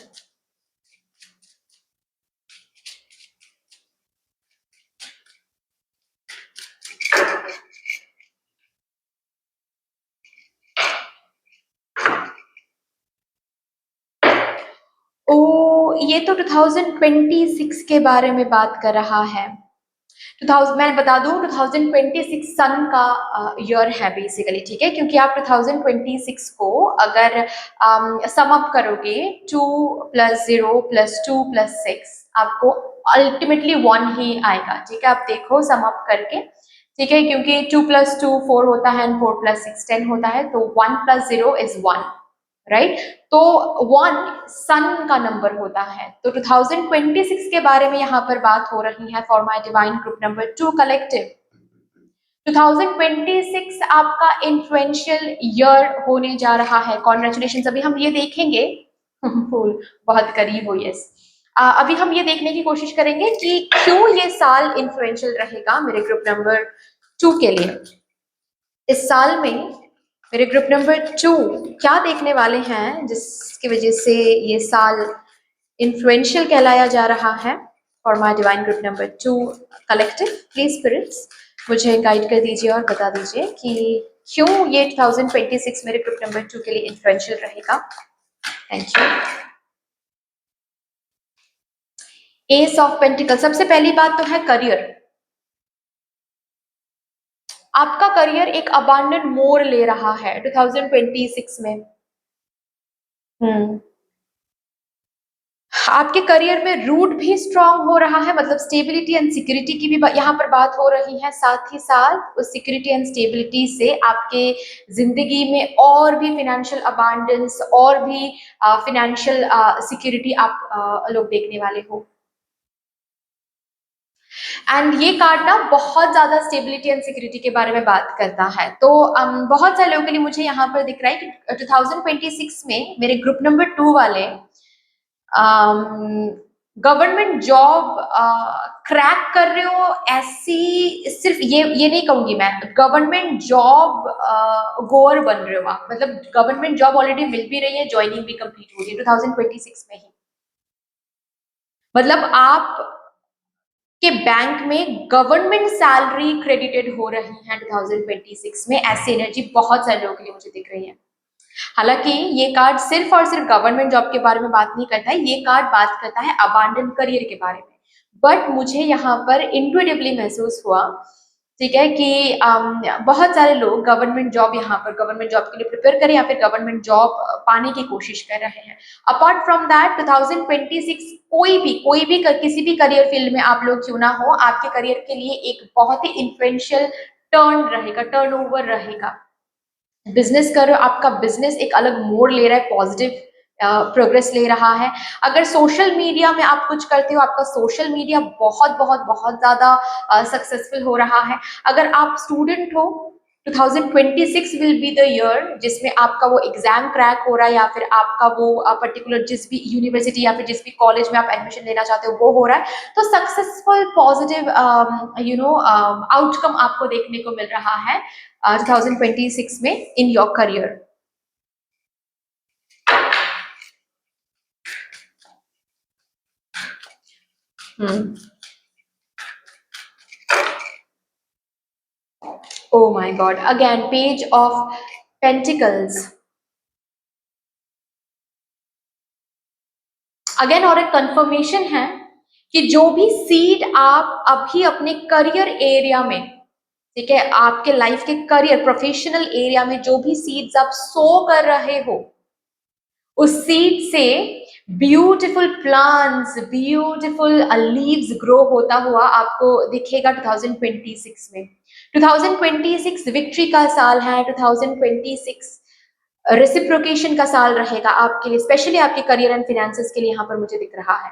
ओ, ये तो 2026 के बारे में बात कर रहा है। 2000, मैं बता दूं 2026 सन का ईयर है बेसिकली, ठीक है, क्योंकि आप 2026 को अगर सम अप करोगे 2 + 0 + 2 + 6 आपको अल्टीमेटली 1 ही आएगा। ठीक है, आप देखो सम अप करके, ठीक है, क्योंकि 2 + 2 4 होता है एंड 4 + 6 10 होता है, तो 1 + 0 = 1, राइट। तो 1 सन का नंबर होता है। तो 2026 के बारे में यहाँ पर बात हो रही है for my divine group number 2 collective. 2026 आपका इन्फ्लुएंशियल ईयर होने जा रहा है। कॉन्ग्रेचुलेशन। अभी हम ये देखेंगे फूल बहुत करीब हो, यस। अभी हम ये देखने की कोशिश करेंगे कि क्यों ये साल इन्फ्लुएंशियल रहेगा मेरे ग्रुप नंबर 2 के लिए। इस साल में मेरे ग्रुप नंबर 2 क्या देखने वाले हैं जिसकी वजह से ये साल इन्फ्लुएंशियल कहलाया जा रहा है for my divine group number 2 collective. Please spirits मुझे गाइड कर दीजिए और बता दीजिए कि क्यों ये 2026 मेरे ग्रुप नंबर 2 के लिए इन्फ्लुएंशियल रहेगा। Thank you. S of pentacle. सबसे पहली बात तो है करियर। आपका करियर एक अबांडन मोड़ ले रहा है 2026 में। आपके करियर में रूट भी स्ट्रांग हो रहा है, मतलब स्टेबिलिटी एंड सिक्योरिटी की भी यहाँ पर बात हो रही है। साथ ही साथ उस सिक्योरिटी एंड स्टेबिलिटी से आपके जिंदगी में और भी फिनेंशियल अबांडेंस और भी फिनेंशियल सिक्योरिटी आप लोग देखने वाले हो। एंड ये कार्ड ना बहुत ज्यादा स्टेबिलिटी एंड सिक्योरिटी के बारे में बात करता है। तो बहुत सारे लोगों के लिए मुझे यहाँ पर दिख रहा है कि 2026 में मेरे ग्रुप नंबर 2 वाले गवर्नमेंट जॉब क्रैक कर रहे हो। ऐसी सिर्फ ये नहीं कहूंगी मैं, गवर्नमेंट जॉब गोअर बन रहे हो आप, मतलब गवर्नमेंट जॉब ऑलरेडी मिल भी रही है, ज्वाइनिंग भी कंप्लीट हो रही है 2026 में ही। मतलब आप के बैंक में गवर्नमेंट सैलरी क्रेडिटेड हो रही है 2026 में। ऐसी एनर्जी बहुत सारे लोगों के लिए मुझे दिख रही है। हालांकि ये कार्ड सिर्फ और सिर्फ गवर्नमेंट जॉब के बारे में बात नहीं करता है, ये कार्ड बात करता है अबांडन करियर के बारे में। बट मुझे यहाँ पर इंट्यूटिवली महसूस हुआ, ठीक है, कि बहुत सारे लोग गवर्नमेंट जॉब, यहाँ पर गवर्नमेंट जॉब के लिए प्रिपेयर करें या फिर गवर्नमेंट जॉब पाने की कोशिश कर रहे हैं। अपार्ट फ्रॉम दैट 2026 कोई भी किसी भी करियर फील्ड में आप लोग क्यों ना हो, आपके करियर के लिए एक बहुत ही इन्फ्लुएंशियल टर्न रहेगा, टर्नओवर रहेगा। बिजनेस कर रहे हो, आपका बिजनेस एक अलग मोड़ ले रहा है, पॉजिटिव प्रोग्रेस ले रहा है। अगर सोशल मीडिया में आप कुछ करते हो, आपका सोशल मीडिया बहुत बहुत बहुत ज्यादा सक्सेसफुल हो रहा है। अगर आप स्टूडेंट हो, 2026 विल बी द ईयर जिसमें आपका वो एग्जाम क्रैक हो रहा है या फिर आपका वो पर्टिकुलर जिस भी यूनिवर्सिटी या फिर जिस भी कॉलेज में आप एडमिशन लेना चाहते हो वो हो रहा है, तो सक्सेसफुल पॉजिटिव आउटकम आपको देखने को मिल रहा है 2026 में in your career. Oh my God! Again, page of pentacles, again और एक कंफर्मेशन है कि जो भी सीड आप अभी अपने करियर एरिया में, ठीक है, आपके लाइफ के करियर प्रोफेशनल एरिया में जो भी सीड्स आप सो कर रहे हो, उस सीड से beautiful plants, beautiful leaves grow होता हुआ आपको दिखेगा 2026 में। 2026 विक्ट्री का साल है, 2026 रेसिप्रोकेशन का साल रहेगा आपके लिए, स्पेशली आपके करियर एंड फिनेंसेस के लिए यहाँ पर मुझे दिख रहा है।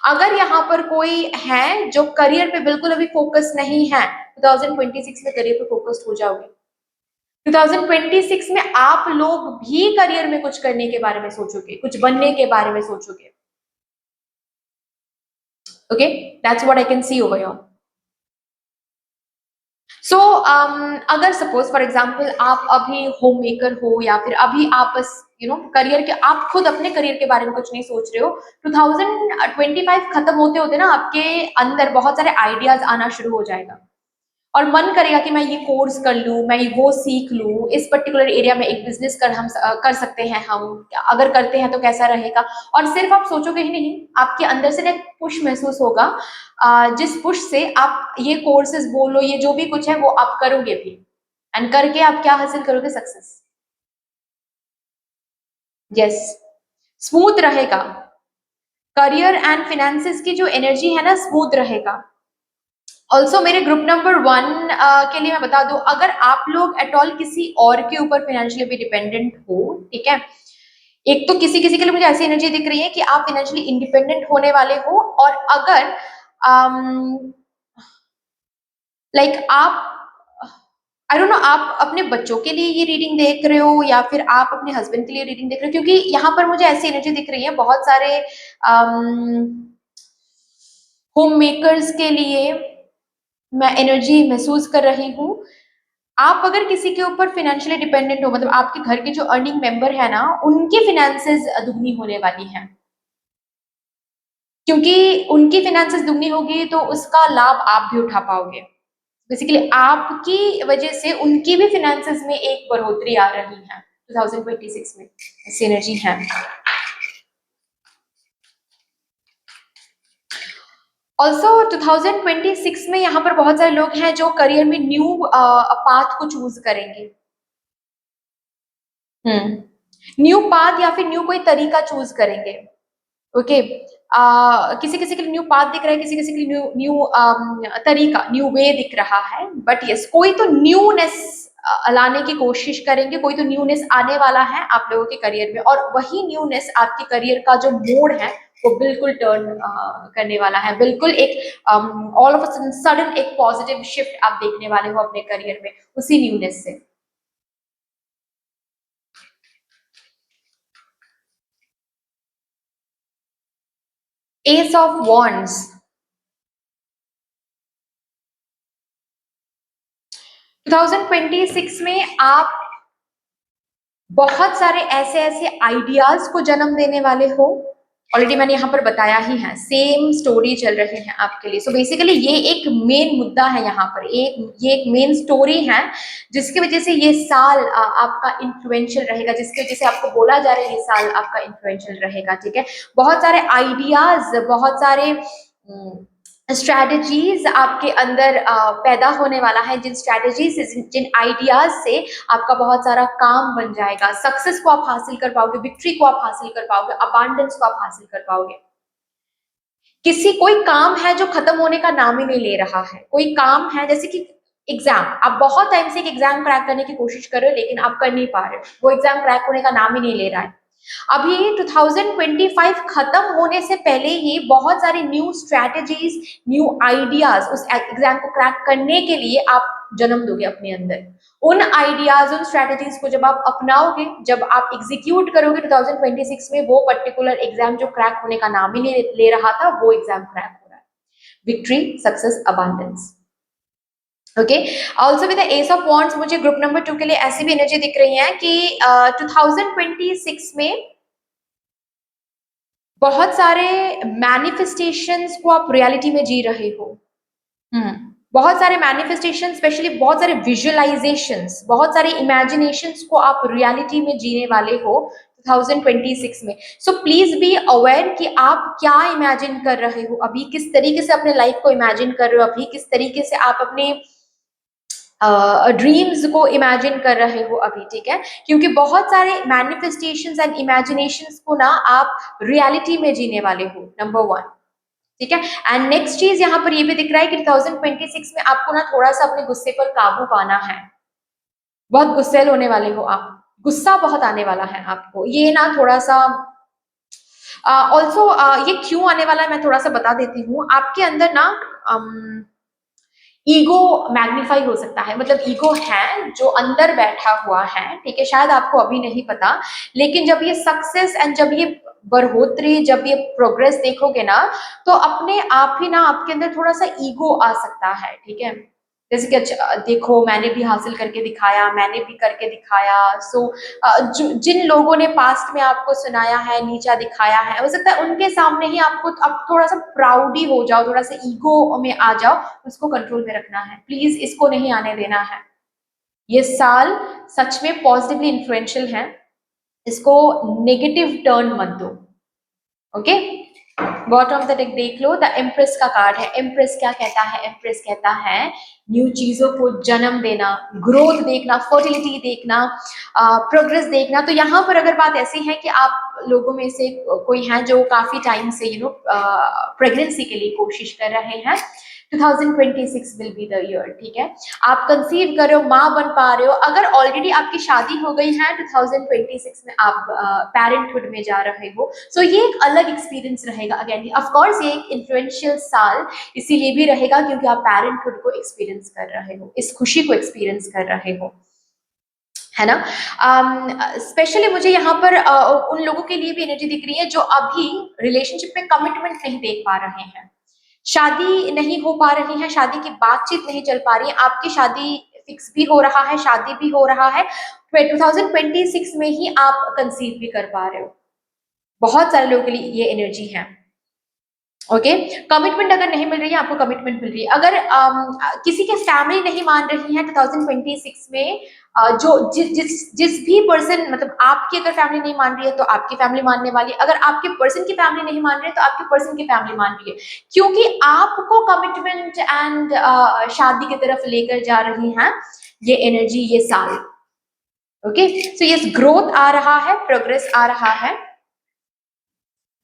अगर यहाँ पर कोई है जो करियर पे बिल्कुल अभी फोकस नहीं है, 2026 में करियर पे फोकस्ड हो जाओगे। 2026 में आप लोग भी करियर में कुछ करने के बारे में सोचोगे, कुछ बनने के बारे में सोचोगे। Okay, that's what I can see over here. So अगर सपोज फॉर एग्जाम्पल आप अभी होम मेकर हो या फिर अभी आप बस करियर के, आप खुद अपने करियर के बारे में कुछ नहीं सोच रहे हो, 2025 खत्म होते होते ना आपके अंदर बहुत सारे आइडियाज आना शुरू हो जाएगा और मन करेगा कि मैं ये कोर्स कर लूँ, मैं वो सीख लूँ, इस पर्टिकुलर एरिया में एक बिजनेस कर सकते हैं हम, अगर करते हैं तो कैसा रहेगा। और सिर्फ आप सोचोगे ही नहीं, आपके अंदर से एक पुश महसूस होगा, जिस पुश से आप ये कोर्सेज बोलो, ये जो भी कुछ है वो आप करोगे भी, एंड करके आप क्या हासिल करोगे? सक्सेस। यस, स्मूथ रहेगा करियर एंड फिनेंसेस की जो एनर्जी है ना, स्मूथ रहेगा। ऑल्सो मेरे ग्रुप नंबर 1 के लिए मैं बता दूं, अगर आप लोग एट ऑल किसी और के ऊपर फाइनेंशियली भी डिपेंडेंट हो, ठीक है, एक तो किसी किसी के लिए मुझे ऐसी एनर्जी दिख रही है कि आप फाइनेंशियली इंडिपेंडेंट होने वाले हो, और अगर लाइक आप, आई डोंट नो, आप अपने बच्चों के लिए ये रीडिंग देख रहे हो या फिर आप अपने हस्बैंड के लिए रीडिंग देख रहे हो, क्योंकि यहाँ पर मुझे ऐसी एनर्जी दिख रही है बहुत सारे होम मेकर्स के लिए मैं एनर्जी महसूस कर रही हूँ। आप अगर किसी के ऊपर फाइनेंशियली डिपेंडेंट हो, मतलब आपके घर के जो अर्निंग मेंबर है ना, उनकी फाइनेंसेस दुगनी होने वाली हैं, क्योंकि उनकी फाइनेंसेस दुगनी होगी तो उसका लाभ आप भी उठा पाओगे। बेसिकली आपकी वजह से उनकी भी फाइनेंसेस में एक बढ़ोतरी आ रही है 2026 में, ऐसी एनर्जी है। ऑल्सो 2026 में यहाँ पर बहुत सारे लोग हैं जो करियर में न्यू पाथ को चूज करेंगे। न्यू पाथ या फिर न्यू कोई तरीका चूज करेंगे। ओके, किसी किसी के लिए न्यू पाथ दिख रहा है, किसी किसी के लिए न्यू न्यू तरीका, न्यू वे दिख रहा है, बट यस, कोई तो न्यूनेस लाने की कोशिश करेंगे, कोई तो न्यूनेस आने वाला है आप लोगों के करियर में, और वही न्यूनेस आपके करियर का जो मोड है वो बिल्कुल टर्न करने वाला है। बिल्कुल एक ऑल ऑफ अ सडन एक पॉजिटिव शिफ्ट आप देखने वाले हो अपने करियर में उसी न्यूनेस से। एस ऑफ वॉन्ड्स, 2026 में आप बहुत सारे ऐसे ऐसे आइडियाज को जन्म देने वाले हो। ऑलरेडी मैंने यहाँ पर बताया ही है, सेम स्टोरी चल रही है आपके लिए। सो बेसिकली ये एक मेन मुद्दा है यहाँ पर, ये एक मेन स्टोरी है जिसकी वजह से ये साल आपका इन्फ्लुएंशियल रहेगा, जिसकी वजह से आपको बोला जा रहा है ये साल आपका इन्फ्लुएंशियल रहेगा, ठीक है। बहुत सारे आइडियाज, बहुत सारे स्ट्रैटेजीज आपके अंदर पैदा होने वाला है, जिन स्ट्रैटेजीज से, जिन आइडियाज से आपका बहुत सारा काम बन जाएगा, सक्सेस को आप हासिल कर पाओगे, विक्ट्री को आप हासिल कर पाओगे, अबांडेंस को आप हासिल कर पाओगे। किसी कोई काम है जो खत्म होने का नाम ही नहीं ले रहा है, कोई काम है जैसे कि एग्जाम, आप बहुत टाइम से एक एग्जाम क्रैक करने की कोशिश कर रहे हो लेकिन आप कर नहीं पा रहे हो, वो एग्जाम क्रैक होने का नाम ही नहीं ले रहा है। अभी 2025 खत्म होने से पहले ही बहुत सारी न्यू स्ट्रैटेजीज, न्यू आइडियाज उस एग्जाम को क्रैक करने के लिए आप जन्म दोगे अपने अंदर। उन आइडियाज, उन स्ट्रैटेजीज को जब आप अपनाओगे, जब आप एग्जीक्यूट करोगे 2026 में, वो पर्टिकुलर एग्जाम जो क्रैक होने का नाम ही नहीं ले रहा था, वो एग्जाम क्रैक हो रहा है। Victory, success, abundance. Okay, also with the S of wands मुझे ग्रुप नंबर 2 के लिए ऐसी भी एनर्जी दिख रही है कि 2026 में बहुत सारे मैनिफेस्टेशंस को आप रियलिटी में जी रहे हो। बहुत सारे मैनिफेस्टेशन, स्पेशली बहुत सारे विजुअलाइजेशंस, बहुत सारे इमेजिनेशंस को आप रियलिटी में जीने वाले हो 2026 में। सो प्लीज बी अवेयर कि आप क्या इमेजिन कर रहे हो अभी, किस तरीके से अपने लाइफ को इमेजिन कर रहे हो अभी, किस तरीके से आप अपने ड्रीम्स को इमेजिन कर रहे हो अभी, ठीक है। क्योंकि बहुत सारे मैनिफेस्टेशंस एंड इमेजिनेशंस को ना आप रियलिटी में जीने वाले हो, नंबर वन, ठीक है। एंड नेक्स्ट चीज यहाँ पर ये भी दिख रहा है कि 2026 में आपको ना थोड़ा सा अपने गुस्से पर काबू पाना है। बहुत गुस्सेल होने वाले हो आप, गुस्सा बहुत आने वाला है आपको, ये ना थोड़ा सा ऑल्सो ये क्यों आने वाला है मैं थोड़ा सा बता देती हूँ। आपके अंदर ना ईगो मैग्नीफाई हो सकता है, मतलब ईगो है जो अंदर बैठा हुआ है, ठीक है, शायद आपको अभी नहीं पता, लेकिन जब ये सक्सेस एंड जब ये बढ़ोतरी, जब ये प्रोग्रेस देखोगे ना, तो अपने आप ही ना आपके अंदर थोड़ा सा ईगो आ सकता है, ठीक है। जैसे कि अच्छा देखो मैंने भी हासिल करके दिखाया, मैंने भी करके दिखाया। सो जिन लोगों ने पास्ट में आपको सुनाया है, नीचा दिखाया है, हो सकता है उनके सामने ही आपको अब थोड़ा सा प्राउडी हो जाओ, थोड़ा सा ईगो में आ जाओ, उसको कंट्रोल में रखना है, प्लीज इसको नहीं आने देना है। ये साल सच में पॉजिटिवली इन्फ्लुएंशियल है, इसको नेगेटिव टर्न मत दो, ओके। बॉटम तक देख लो, द एम्प्रेस का कार्ड है। एम्प्रेस क्या कहता है? एम्प्रेस कहता है न्यू चीजों को जन्म देना, ग्रोथ देखना, फर्टिलिटी देखना, प्रोग्रेस देखना। तो यहाँ पर अगर बात ऐसी है कि आप लोगों में से कोई है जो काफी टाइम से प्रेगनेंसी के लिए कोशिश कर रहे हैं, 2026 विल बी द ईयर, ठीक है। आप कंसीव कर रहे हो, माँ बन पा रहे हो, अगर ऑलरेडी आपकी शादी हो गई है 2026 में आप पेरेंटहुड में जा रहे हो, सो ये एक अलग एक्सपीरियंस रहेगा। अगेन ऑफ कोर्स ये एक इन्फ्लुएंशियल साल इसीलिए भी रहेगा क्योंकि आप पेरेंटहुड को एक्सपीरियंस कर रहे हो, इस खुशी को एक्सपीरियंस कर रहे हो, है ना। स्पेशली मुझे यहाँ पर उन लोगों के लिए भी एनर्जी दिख रही है जो अभी रिलेशनशिप में कमिटमेंट नहीं देख पा रहे हैं, शादी नहीं हो पा रही है, शादी की बातचीत नहीं चल पा रही है, आपकी शादी फिक्स भी हो रहा है, शादी भी हो रहा है, 2026 में ही आप कंसीव भी कर पा रहे हो। बहुत सारे लोगों के लिए ये एनर्जी है, ओके। कमिटमेंट अगर नहीं मिल रही है, आपको कमिटमेंट मिल रही है। अगर किसी के फैमिली नहीं मान रही है 2026 में, जो जिस भी पर्सन, मतलब आपकी अगर फैमिली नहीं मान रही है तो आपकी फैमिली मानने वाली है, अगर आपके पर्सन की फैमिली नहीं मान रही है तो आपके पर्सन की फैमिली मान रही है, क्योंकि आपको कमिटमेंट एंड शादी की तरफ लेकर जा रही हैं ये एनर्जी, ये साल, ओके। सो यस, ग्रोथ आ रहा है, प्रोग्रेस आ रहा है,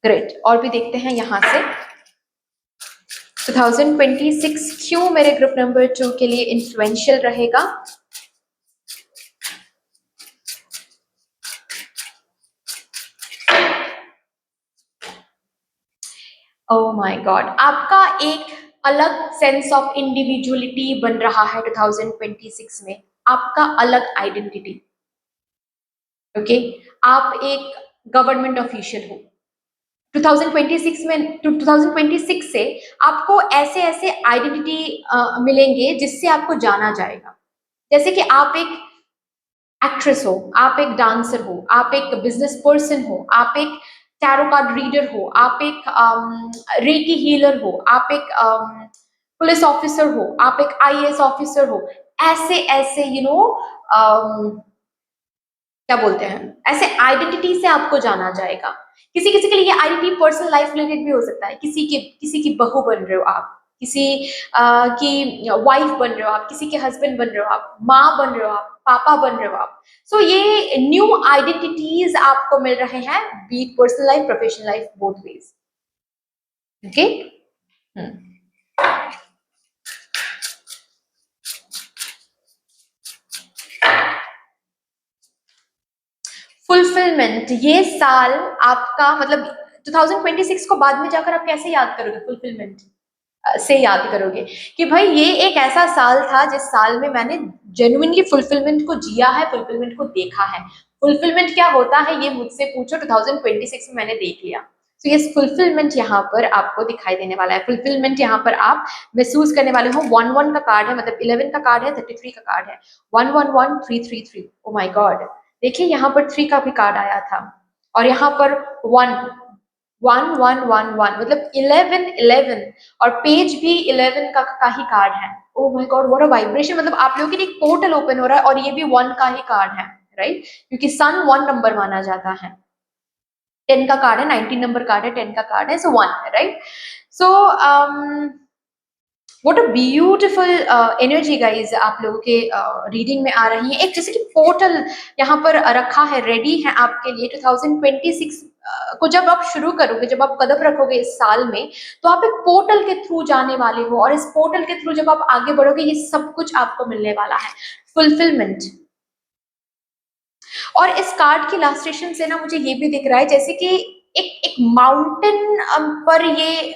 ग्रेट। और भी देखते हैं यहां से 2026 क्यों मेरे ग्रुप नंबर 2 के लिए इन्फ्लुएंशियल रहेगा। ओह माय गॉड, आपका एक अलग सेंस ऑफ इंडिविजुअलिटी बन रहा है 2026 में, आपका अलग आइडेंटिटी, ओके। आप एक गवर्नमेंट ऑफिशियल हो 2026 में, 2026 से आपको ऐसे ऐसे आइडेंटिटी मिलेंगे जिससे आपको जाना जाएगा। जैसे कि आप एक एक्ट्रेस हो, आप एक डांसर हो, आप एक बिजनेस पर्सन हो, आप एक टैरो कार्ड रीडर हो, आप एक रेकी हीलर हो, आप एक पुलिस ऑफिसर हो, आप एक आईएएस ऑफिसर हो। ऐसे ऐसे क्या बोलते हैं, ऐसे आइडेंटिटी से आपको जाना जाएगा। किसी किसी के लिए ये आइडेंटिटी पर्सनल लाइफ रिलेटेड भी हो सकता है, किसी की बहू बन रहे हो आप, किसी की वाइफ बन रहे हो आप, किसी के हस्बैंड बन रहे हो आप, माँ बन रहे हो आप, पापा बन रहे हो आप। सो ये न्यू आइडेंटिटीज आपको मिल रहे हैं, B it personal life, professional life, both ways, okay. Fulfilment, ये साल आपका, मतलब 2026 को बाद में जाकर आप कैसे याद करोगे? फुलफिलमेंट से याद करोगे कि भाई ये एक ऐसा साल था जिस साल में मैंने जेन्युइनली फुलफिलमेंट को जिया है, फुलफिलमेंट को देखा है। फुलफिलमेंट क्या होता है ये मुझसे पूछो, 2026 में मैंने देख लिया। तो ये फुलफिलमेंट यहाँ पर आपको दिखाई देने वाला है, फुलफिलमेंट यहाँ पर आप महसूस करने वाले हो। 11 का कार्ड है, मतलब 11 का कार्ड है, 33 का कार्ड है, 111333। ओ माय गॉड, देखिए यहाँ पर 3 का भी कार्ड आया था और यहाँ पर 1, 1111 मतलब 1111, और पेज भी 11 का ही कार्ड है। ओ my God, what a vibration! मतलब आप लोगों के लिए एक पोर्टल ओपन हो रहा है और ये भी 1 का ही कार्ड है, राइट? क्योंकि सन 1 नंबर माना जाता है। 10 का कार्ड है, 19 नंबर कार्ड है, 10 का कार्ड है, सो 1 है, right? So what a beautiful energy guys आप लोगों के रीडिंग में आ रही है। एक जैसे कि पोर्टल यहाँ पर रखा है, रेडी है आपके लिए 2026 को जब आप शुरू करोगे, जब आप कदम रखोगे इस साल में, तो आप एक पोर्टल के थ्रू जाने वाले हो, और इस पोर्टल के थ्रू जब आप आगे बढ़ोगे ये सब कुछ आपको मिलने वाला है, फुलफिलमेंट। और इस कार्ड की इलास्ट्रेशन से ना मुझे ये भी दिख रहा है जैसे कि एक एक माउंटेन पर ये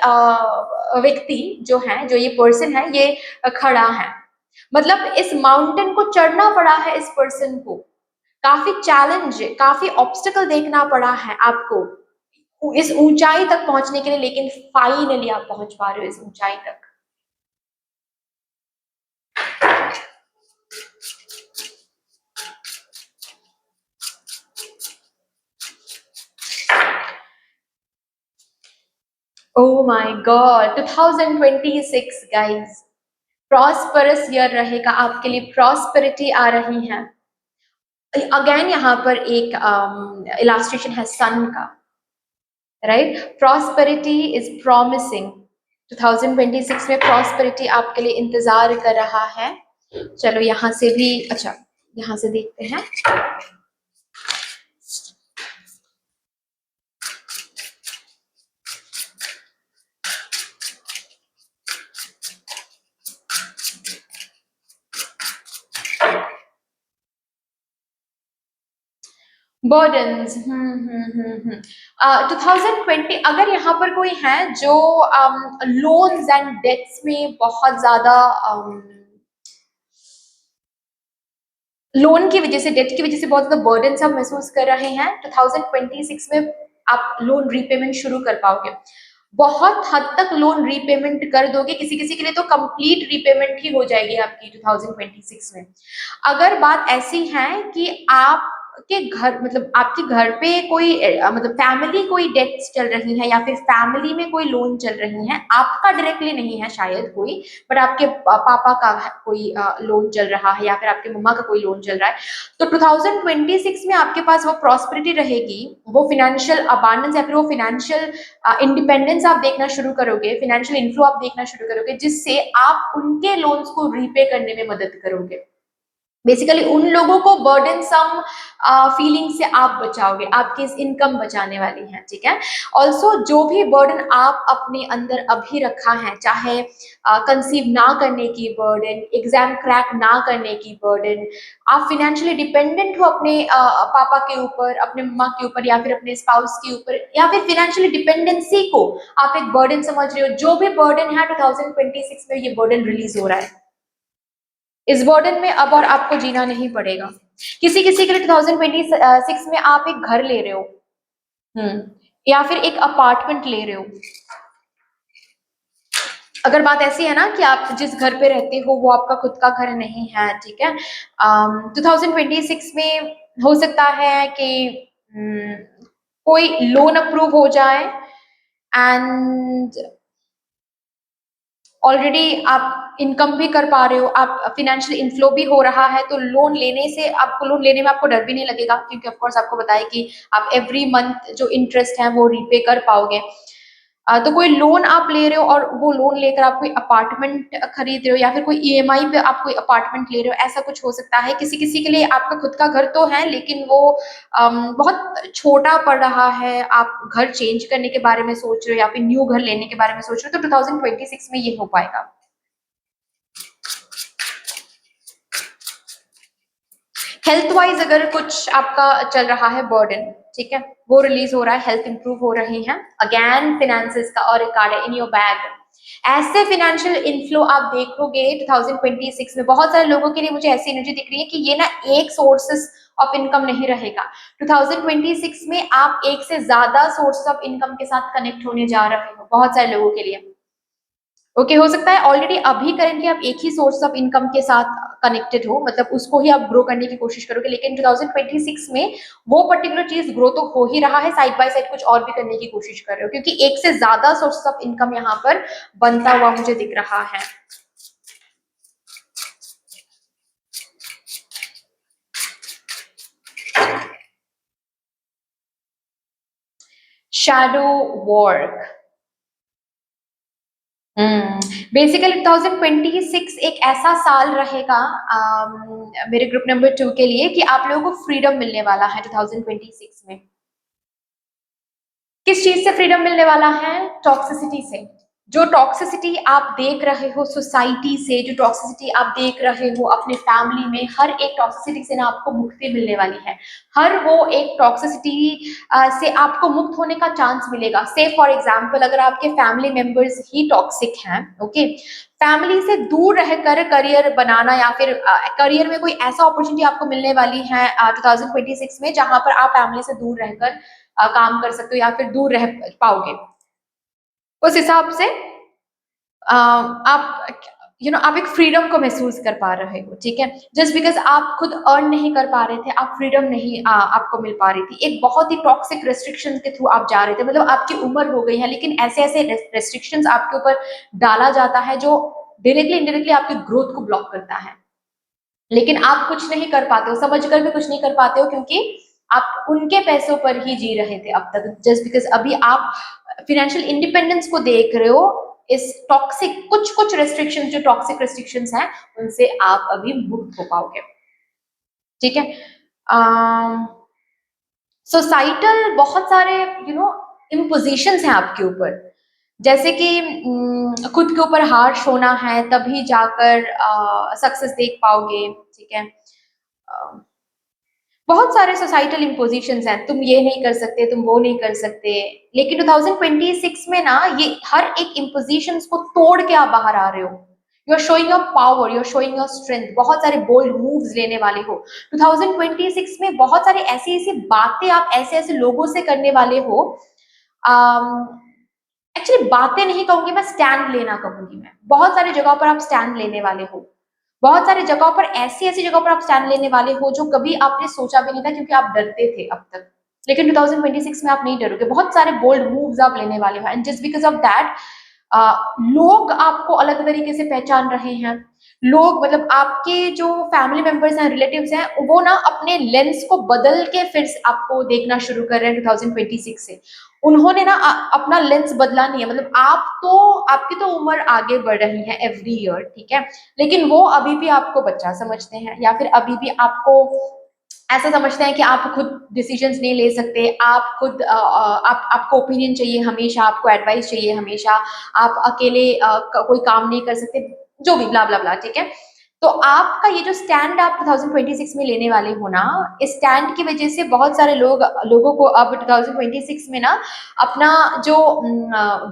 व्यक्ति जो है, जो ये पर्सन है, ये खड़ा है। मतलब इस माउंटेन को चढ़ना पड़ा है इस पर्सन को, काफी चैलेंज, काफी ऑब्स्टिकल देखना पड़ा है आपको इस ऊंचाई तक पहुंचने के लिए, लेकिन फाइनली आप पहुंच पा रहे हो इस ऊंचाई तक। Oh my God, 2026 guys, prosperous year रहेगा आपके लिए, प्रॉस्पेरिटी आ रही है। अगेन यहाँ पर एक इलास्ट्रेशन है सन का, राइट? Prosperity is promising. 2026 में प्रॉस्पेरिटी आपके लिए इंतजार कर रहा है। चलो यहाँ से भी, अच्छा यहाँ से देखते हैं। बर्डन्स, 2020, अगर यहाँ पर कोई है जो लोन्स एंड डेट्स में बहुत ज्यादा लोन की वजह से, डेट की वजह से बहुत ज्यादा बर्डन आप महसूस कर रहे हैं, 2026 में आप लोन रीपेमेंट शुरू कर पाओगे। बहुत हद तक लोन रीपेमेंट कर दोगे, किसी किसी के लिए तो कंप्लीट रीपेमेंट ही हो जाएगी आपकी 2026 में। अगर बात ऐसी है कि आप के घर, मतलब आपके घर पे कोई मतलब फैमिली कोई डेट्स चल रही है, या फिर फैमिली में कोई लोन चल रही है, आपका डायरेक्टली नहीं है शायद कोई, बट आपके पापा का कोई लोन चल रहा है, या फिर आपके मम्मा का कोई लोन चल रहा है, तो 2026 में आपके पास वो प्रॉस्पेरिटी रहेगी, वो फिनेंशियल अबांडेंस या फिर वो फिनेंशियल इंडिपेंडेंस आप देखना शुरू करोगे, फिनेंशियल इन्फ्लो आप देखना शुरू करोगे, जिससे आप उनके लोन्स को रीपे करने में मदद करोगे। बेसिकली उन लोगों को बर्डन सम फीलिंग से आप बचाओगे, आपकी इस इनकम बचाने वाली है, ठीक है? ऑल्सो जो भी बर्डन आप अपने अंदर अभी रखा है, चाहे कंसीव ना करने की बर्डन, एग्जाम क्रैक ना करने की बर्डन, आप फिनेंशियली डिपेंडेंट हो अपने पापा के ऊपर, अपने मम्मा के ऊपर, या फिर अपने स्पाउस के ऊपर, या फिर फिनेंशियली डिपेंडेंसी को आप एक बर्डन समझ रहे हो, जो भी बर्डन है 2026 में ये बर्डन रिलीज हो रहा है। इस बर्डन में अब और आपको जीना नहीं पड़ेगा। किसी किसी के लिए 2026 में आप एक घर ले रहे हो, या फिर एक अपार्टमेंट ले रहे हो। अगर बात ऐसी है ना कि आप जिस घर पे रहते हो वो आपका खुद का घर नहीं है, ठीक है, 2026 में हो सकता है कि कोई लोन अप्रूव हो जाए, एंड ऑलरेडी आप इनकम भी कर पा रहे हो, आप फिनेंशियल इनफ्लो भी हो रहा है, तो लोन लेने से आपको, लोन लेने में आपको डर भी नहीं लगेगा, क्योंकि ऑफ कोर्स आपको बताया कि आप एवरी मंथ जो इंटरेस्ट है वो रीपे कर पाओगे। तो कोई लोन आप ले रहे हो और वो लोन लेकर आप कोई अपार्टमेंट खरीद रहे हो, या फिर कोई ईएमआई पे आप कोई अपार्टमेंट ले रहे हो, ऐसा कुछ हो सकता है। किसी किसी के लिए आपका खुद का घर तो है, लेकिन वो बहुत छोटा पड़ रहा है, आप घर चेंज करने के बारे में सोच रहे हो, या फिर न्यू घर लेने के बारे में सोच रहे हो, तो 2026 में ये हो पाएगा। हेल्थ वाइज अगर कुछ आपका चल रहा है बर्डन, ठीक है, वो रिलीज हो रहा है, हेल्थ इंप्रूव हो रही है। अगेन फिनेंसेस का और एक कार्ड है इन योर बैग। ऐसे फिनेंशियल इनफ्लो आप देखोगे 2026 में, बहुत सारे लोगों के लिए मुझे ऐसी एनर्जी दिख रही है कि ये ना एक सोर्सेस ऑफ इनकम नहीं रहेगा। 2026 में आप एक से ज्यादा सोर्स ऑफ इनकम के साथ कनेक्ट होने जा रहे हो, बहुत सारे लोगों के लिए। ओके, हो सकता है ऑलरेडी अभी करेंटली आप एक ही सोर्स ऑफ इनकम के साथ कनेक्टेड हो, मतलब उसको ही आप ग्रो करने की कोशिश करोगे। लेकिन 2026 में वो पर्टिकुलर चीज ग्रो तो हो ही रहा है, साइड बाय साइड कुछ और भी करने की कोशिश कर रहे हो, क्योंकि एक से ज्यादा सोर्स ऑफ इनकम यहाँ पर बनता हुआ मुझे दिख रहा है। शैडो वर्क, बेसिकली 2026 एक ऐसा साल रहेगा मेरे ग्रुप नंबर 2 के लिए कि आप लोगों को फ्रीडम मिलने वाला है 2026 में। किस चीज से फ्रीडम मिलने वाला है? टॉक्सिसिटी से। जो टॉक्सिसिटी आप देख रहे हो सोसाइटी से, जो टॉक्सिसिटी आप देख रहे हो अपने फैमिली में, हर एक टॉक्सिसिटी से ना आपको मुक्ति मिलने वाली है। हर वो एक टॉक्सिसिटी से आपको मुक्त होने का चांस मिलेगा। से फॉर एग्जाम्पल, अगर आपके फैमिली मेंबर्स ही टॉक्सिक हैं, ओके, फैमिली से दूर रहकर करियर बनाना या फिर करियर में कोई ऐसा अपॉर्चुनिटी आपको मिलने वाली है 2026 में, जहां पर आप फैमिली से दूर रहकर काम कर सकते हो या फिर दूर रह पाओगे। उस हिसाब से आप आप एक फ्रीडम को महसूस कर पा रहे हो, ठीक है। जस्ट बिकॉज आप खुद अर्न नहीं कर पा रहे थे, आप फ्रीडम नहीं आपको मिल पा रही थी, एक बहुत ही टॉक्सिक रेस्ट्रिक्शन के थ्रू आप जा रहे थे, मतलब आपकी उम्र हो गई है, लेकिन ऐसे ऐसे रेस्ट्रिक्शंस आपके ऊपर डाला जाता है जो डायरेक्टली इनडायरेक्टली आपकी ग्रोथ को ब्लॉक करता है। लेकिन आप कुछ नहीं कर पाते हो, समझ कर भी कुछ नहीं कर पाते हो, क्योंकि आप उनके पैसों पर ही जी रहे थे अब तक। जस्ट बिकॉज अभी आप फिनेंशियल इंडिपेंडेंस को देख रहे हो, इस टॉक्सिक कुछ कुछ रेस्ट्रिक्शन, जो टॉक्सिक रेस्ट्रिक्शंस हैं, उनसे आप अभी मुक्त हो पाओगे, ठीक है। सोसाइटल बहुत सारे इम्पोजिशंस हैं आपके ऊपर, जैसे कि खुद के ऊपर हार्श होना है, तभी जाकर सक्सेस देख पाओगे, ठीक है। बहुत सारे सोसाइटल इम्पोजिशंस हैं, तुम ये नहीं कर सकते, तुम वो नहीं कर सकते। लेकिन 2026 में ना ये हर एक इम्पोजिशंस को तोड़ के आप बाहर आ रहे हो। You are showing your power, you are showing your strength, बहुत सारे बोल्ड मूव्स लेने वाले हो 2026 में। बहुत सारे ऐसी ऐसी बातें आप ऐसे ऐसे लोगों से करने वाले हो। एक्चुअली बातें नहीं कहूंगी मैं, स्टैंड लेना कहूंगी मैं। बहुत सारी जगहों पर आप स्टैंड लेने वाले हो, बहुत सारी जगहों पर ऐसी ऐसी जगहों पर आप स्टैंड लेने वाले हो जो कभी आपने सोचा भी नहीं था, क्योंकि आप डरते थे अब तक। लेकिन 2026 में आप नहीं डरोगे, बहुत सारे बोल्ड मूव्स आप लेने वाले हो, and just because of that लोग आपको अलग तरीके से पहचान रहे हैं। लोग, मतलब आपके जो फैमिली मेंबर्स हैं, रिलेटिव्स हैं, वो ना अपने लेंस को बदल के फिर आपको देखना शुरू कर रहे हैं 2026 से। उन्होंने ना अपना लेंस बदला नहीं है, मतलब आपकी तो उम्र आगे बढ़ रही है एवरी ईयर, ठीक है, लेकिन वो अभी भी आपको बच्चा समझते हैं, या फिर अभी भी आपको ऐसा समझते हैं कि आप खुद डिसीजंस नहीं ले सकते, आप खुद आपको ओपिनियन चाहिए हमेशा, आपको एडवाइस चाहिए हमेशा, आप अकेले कोई काम नहीं कर सकते, जो भी ब्ला ब्ला ब्ला, ठीक है। तो आपका ये जो स्टैंड आप 2026 में लेने वाले हो ना, इस स्टैंड की वजह से बहुत सारे लोगों को अब 2026 में ना अपना जो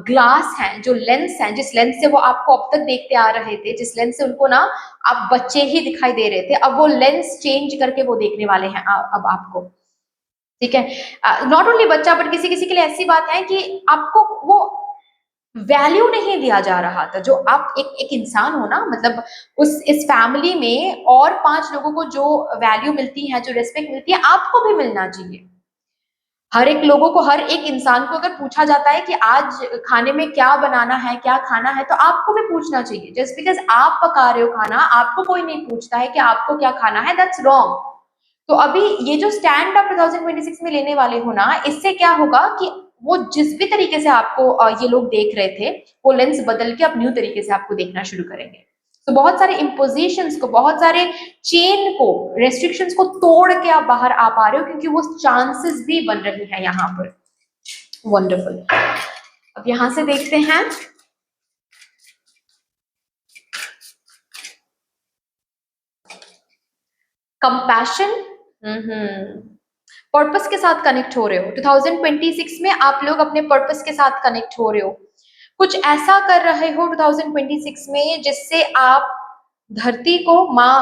ग्लास है, जो लेंस है, जिस लेंस से वो आपको अब तक देखते आ रहे थे, जिस लेंस से उनको ना आप बच्चे ही दिखाई दे रहे थे, अब वो लेंस चेंज करके वो देखने वाले हैं अब आपको, ठीक है। नॉट ओनली बच्चा, बट किसी किसी के लिए ऐसी बात है कि आपको वो वैल्यू नहीं दिया जा रहा था, जो आप एक इंसान हो ना, मतलब इस फैमिली में और 5 लोगों को जो वैल्यू मिलती है, जो रिस्पेक्ट मिलती है, आपको भी मिलना चाहिए। हर एक लोगों को, हर एक इंसान को अगर पूछा जाता है कि आज खाने में क्या बनाना है, क्या खाना है, तो आपको भी पूछना चाहिए। जस्ट बिकॉज आप पका रहे हो खाना, आपको कोई नहीं पूछता है कि आपको क्या खाना है, दैट्स रॉन्ग। तो अभी ये जो स्टैंड आप 2026 में लेने वाले हो ना, इससे क्या होगा कि वो जिस भी तरीके से आपको ये लोग देख रहे थे, वो लेंस बदल के अब न्यू तरीके से आपको देखना शुरू करेंगे। तो बहुत सारे इम्पोजिशंस को, बहुत सारे चेन को, रेस्ट्रिक्शंस को तोड़ के आप बाहर आ पा रहे हो, क्योंकि वो चांसेस भी बन रही हैं यहाँ पर। वंडरफुल। अब यहां से देखते हैं कंपैशन। पर्पस के साथ कनेक्ट हो रहे हो 2026 में, आप लोग अपने पर्पस के साथ कनेक्ट हो रहे हो, कुछ ऐसा कर रहे हो 2026 में जिससे आप धरती को, माँ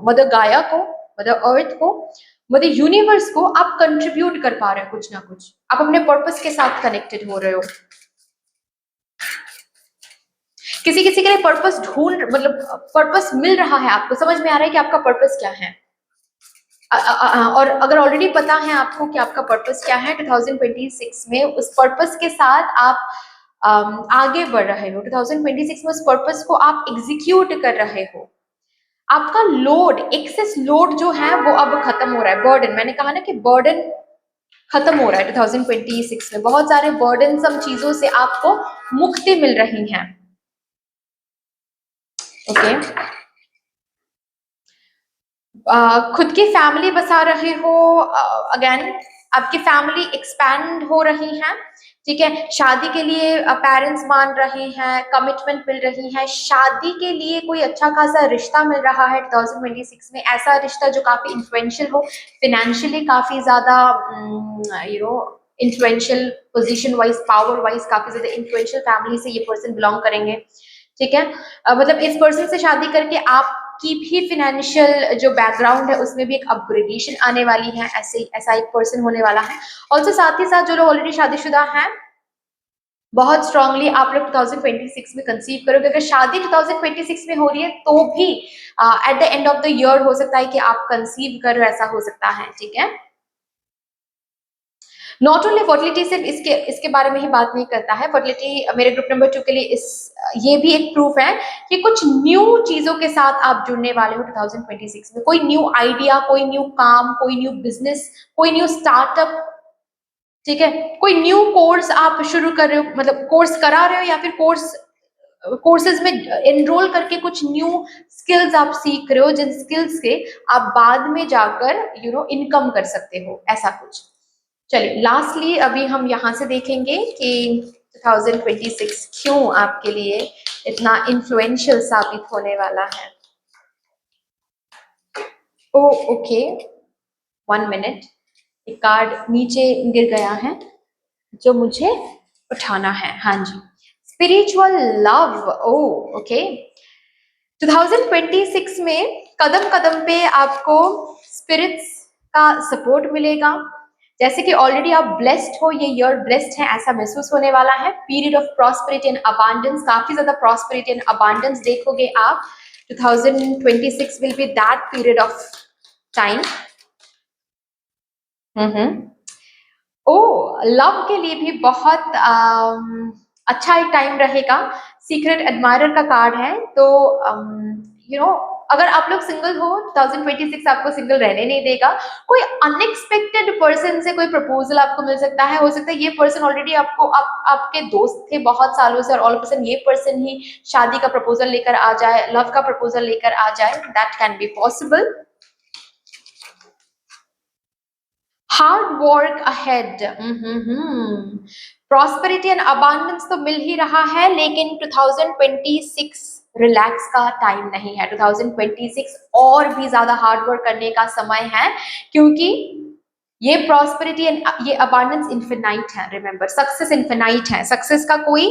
मदर गाया को, मदर अर्थ को, मदर यूनिवर्स को आप कंट्रीब्यूट कर पा रहे हो कुछ ना कुछ, आप अपने पर्पस के साथ कनेक्टेड हो रहे हो। किसी किसी के लिए पर्पस ढूंढ मतलब पर्पस मिल रहा है, आपको समझ में आ रहा है कि आपका पर्पस क्या है। और अगर ऑलरेडी पता है आपको कि आपका पर्पस क्या है, 2026 में उस पर्पस के साथ आप आगे बढ़ रहे हो। 2026 में उस पर्पस को आप एग्जीक्यूट कर रहे हो। आपका लोड, एक्सेस लोड जो है वो अब खत्म हो रहा है। बर्डन, मैंने कहा ना कि बर्डन खत्म हो रहा है 2026 में। बहुत सारे बर्डन सम चीजों से आपको मुक्ति मिल रही है। ओके, खुद की फैमिली बसा रहे हो। अगेन आपकी फैमिली एक्सपैंड हो रही है, ठीक है। शादी के लिए पेरेंट्स मान रहे हैं, कमिटमेंट मिल रही है। शादी के लिए कोई अच्छा खासा रिश्ता मिल रहा है 2026 में, ऐसा रिश्ता जो काफी इन्फ्लुएंशियल हो, फिनेंशियली काफी ज्यादा influential, position wise, power wise काफी ज्यादा इन्फ्लुएंशियल फैमिली से ये पर्सन बिलोंग करेंगे, ठीक है। मतलब इस पर्सन से शादी करके आपकी भी फिनेंशियल जो बैकग्राउंड है उसमें भी एक अपग्रेडेशन आने वाली है। ऐसा एक पर्सन होने वाला है। ऑल्सो साथ ही साथ जो लोग ऑलरेडी शादीशुदा हैं, बहुत स्ट्रांगली आप लोग 2026 में कंसीव करोगे। अगर शादी 2026 में हो रही है तो भी at the end of the year हो सकता है कि आप कंसीव करो, ऐसा हो सकता है, ठीक है। नॉट ओनली फर्टिलिटी सिर्फ इसके बारे में ही बात नहीं करता है। फर्टिलिटी मेरे ग्रुप नंबर 2 के लिए ये भी एक प्रूफ है कि कुछ न्यू चीजों के साथ आप जुड़ने वाले हो 2026 में। कोई न्यू आइडिया, कोई न्यू काम, कोई न्यू बिजनेस, कोई न्यू स्टार्टअप, ठीक है। कोई न्यू कोर्स आप शुरू कर रहे हो, मतलब कोर्स करा रहे हो या फिर कोर्सेज में एनरोल करके कुछ न्यू स्किल्स आप सीख रहे हो, जिन स्किल्स से आप बाद में जाकर इनकम कर सकते हो, ऐसा कुछ। चलिए लास्टली अभी हम यहाँ से देखेंगे कि 2026 क्यों आपके लिए इतना इन्फ्लुएंशियल साबित होने वाला है। ओके, 1 मिनट, एक कार्ड नीचे गिर गया है जो मुझे उठाना है। हाँ जी, स्पिरिचुअल लव। ओके, 2026 में कदम कदम पे आपको स्पिरिट्स का सपोर्ट मिलेगा। जैसे कि ऑलरेडी आप ब्लेस्ड हो, ये ईयर ब्लेस्ड है ऐसा महसूस होने वाला है। Period of prosperity and abundance, काफी ज्यादा प्रॉस्पेरिटी एंड अबांडेंस देखोगे आप। 2026 will be that period of time. Oh, love के लिए भी बहुत अच्छा एक टाइम रहेगा। सीक्रेट एडमायरर का कार्ड है, तो अगर आप लोग सिंगल हो, 2026 आपको सिंगल रहने नहीं देगा। कोई अनएक्सपेक्टेड पर्सन से कोई प्रपोजल आपको मिल सकता है। हो सकता है ये पर्सन ऑलरेडी आपके दोस्त थे बहुत सालों से, और ऑल ऑफ अ सडन ये पर्सन ही शादी का प्रपोजल लेकर आ जाए, लव का प्रपोजल लेकर आ जाए। That can be possible. Hard work ahead, prosperity and abundance तो मिल ही रहा है, लेकिन 2026 रिलैक्स का टाइम नहीं है। 2026 और भी ज्यादा हार्ड वर्क करने का समय है, क्योंकि ये प्रॉस्पेरिटी एंड ये अबांडेंस इन्फिनाइट है। रिमेंबर, सक्सेस इन्फिनाइट है। सक्सेस का कोई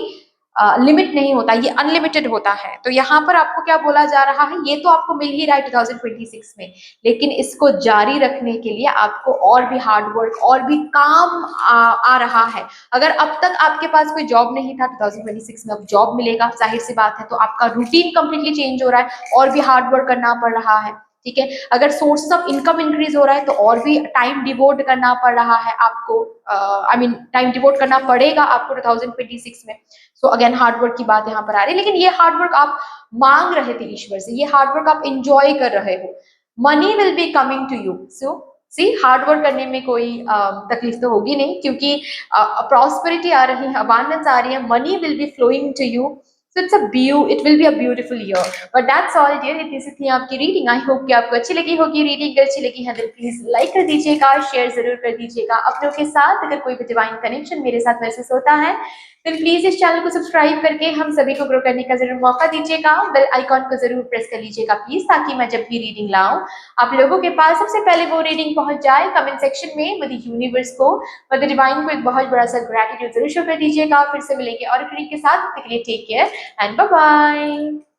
लिमिट नहीं होता, ये अनलिमिटेड होता है। तो यहाँ पर आपको क्या बोला जा रहा है, ये तो आपको मिल ही रहा है 2026 में, लेकिन इसको जारी रखने के लिए आपको और भी हार्ड वर्क, और भी काम आ रहा है। अगर अब तक आपके पास कोई जॉब नहीं था, 2026 में अब जॉब मिलेगा, जाहिर सी बात है। तो आपका रूटीन कंप्लीटली चेंज हो रहा है, और भी हार्ड वर्क करना पड़ रहा है, ठीक है। अगर सोर्स ऑफ इनकम इंक्रीज हो रहा है, तो और भी टाइम डिवोट करना पड़ रहा है आपको। टाइम डिवोट करना पड़ेगा आपको 2026 में। सो अगेन हार्ड वर्क की बात यहाँ पर आ रही है, लेकिन ये हार्ड वर्क आप मांग रहे थे ईश्वर से, ये हार्ड वर्क आप इंजॉय कर रहे हो। Money will be coming to you. So see, hard work करने में कोई तकलीफ तो होगी नहीं, क्योंकि प्रॉस्पेरिटी आ रही है, अबांडेंस आ रही है, money will be flowing to you. So it will be a beautiful year. But that's all dear, इतनी सी थी आपकी रीडिंग। आई होप कि आपको अच्छी लगी होगी रीडिंग। अच्छी लगी है तो प्लीज लाइक कर दीजिएगा, शेयर जरूर कर दीजिएगा अपनों के साथ। अगर कोई भी डिवाइन कनेक्शन मेरे साथ महसूस होता है, तो प्लीज इस चैनल को सब्सक्राइब करके हम सभी को ग्रो करने का जरूर मौका दीजिएगा। बेल आइकॉन को जरूर प्रेस कर लीजिएगा प्लीज, ताकि मैं जब भी रीडिंग लाऊं आप लोगों के पास सबसे पहले वो रीडिंग पहुंच जाए। कमेंट सेक्शन में मदर यूनिवर्स को, मदर डिवाइन को एक बहुत बड़ा सा ग्रेटिट्यूड जरूर शो कर दीजिएगा। फिर से मिलेंगे और रीडिंग के साथ, तब तक के लिए take care and bye bye.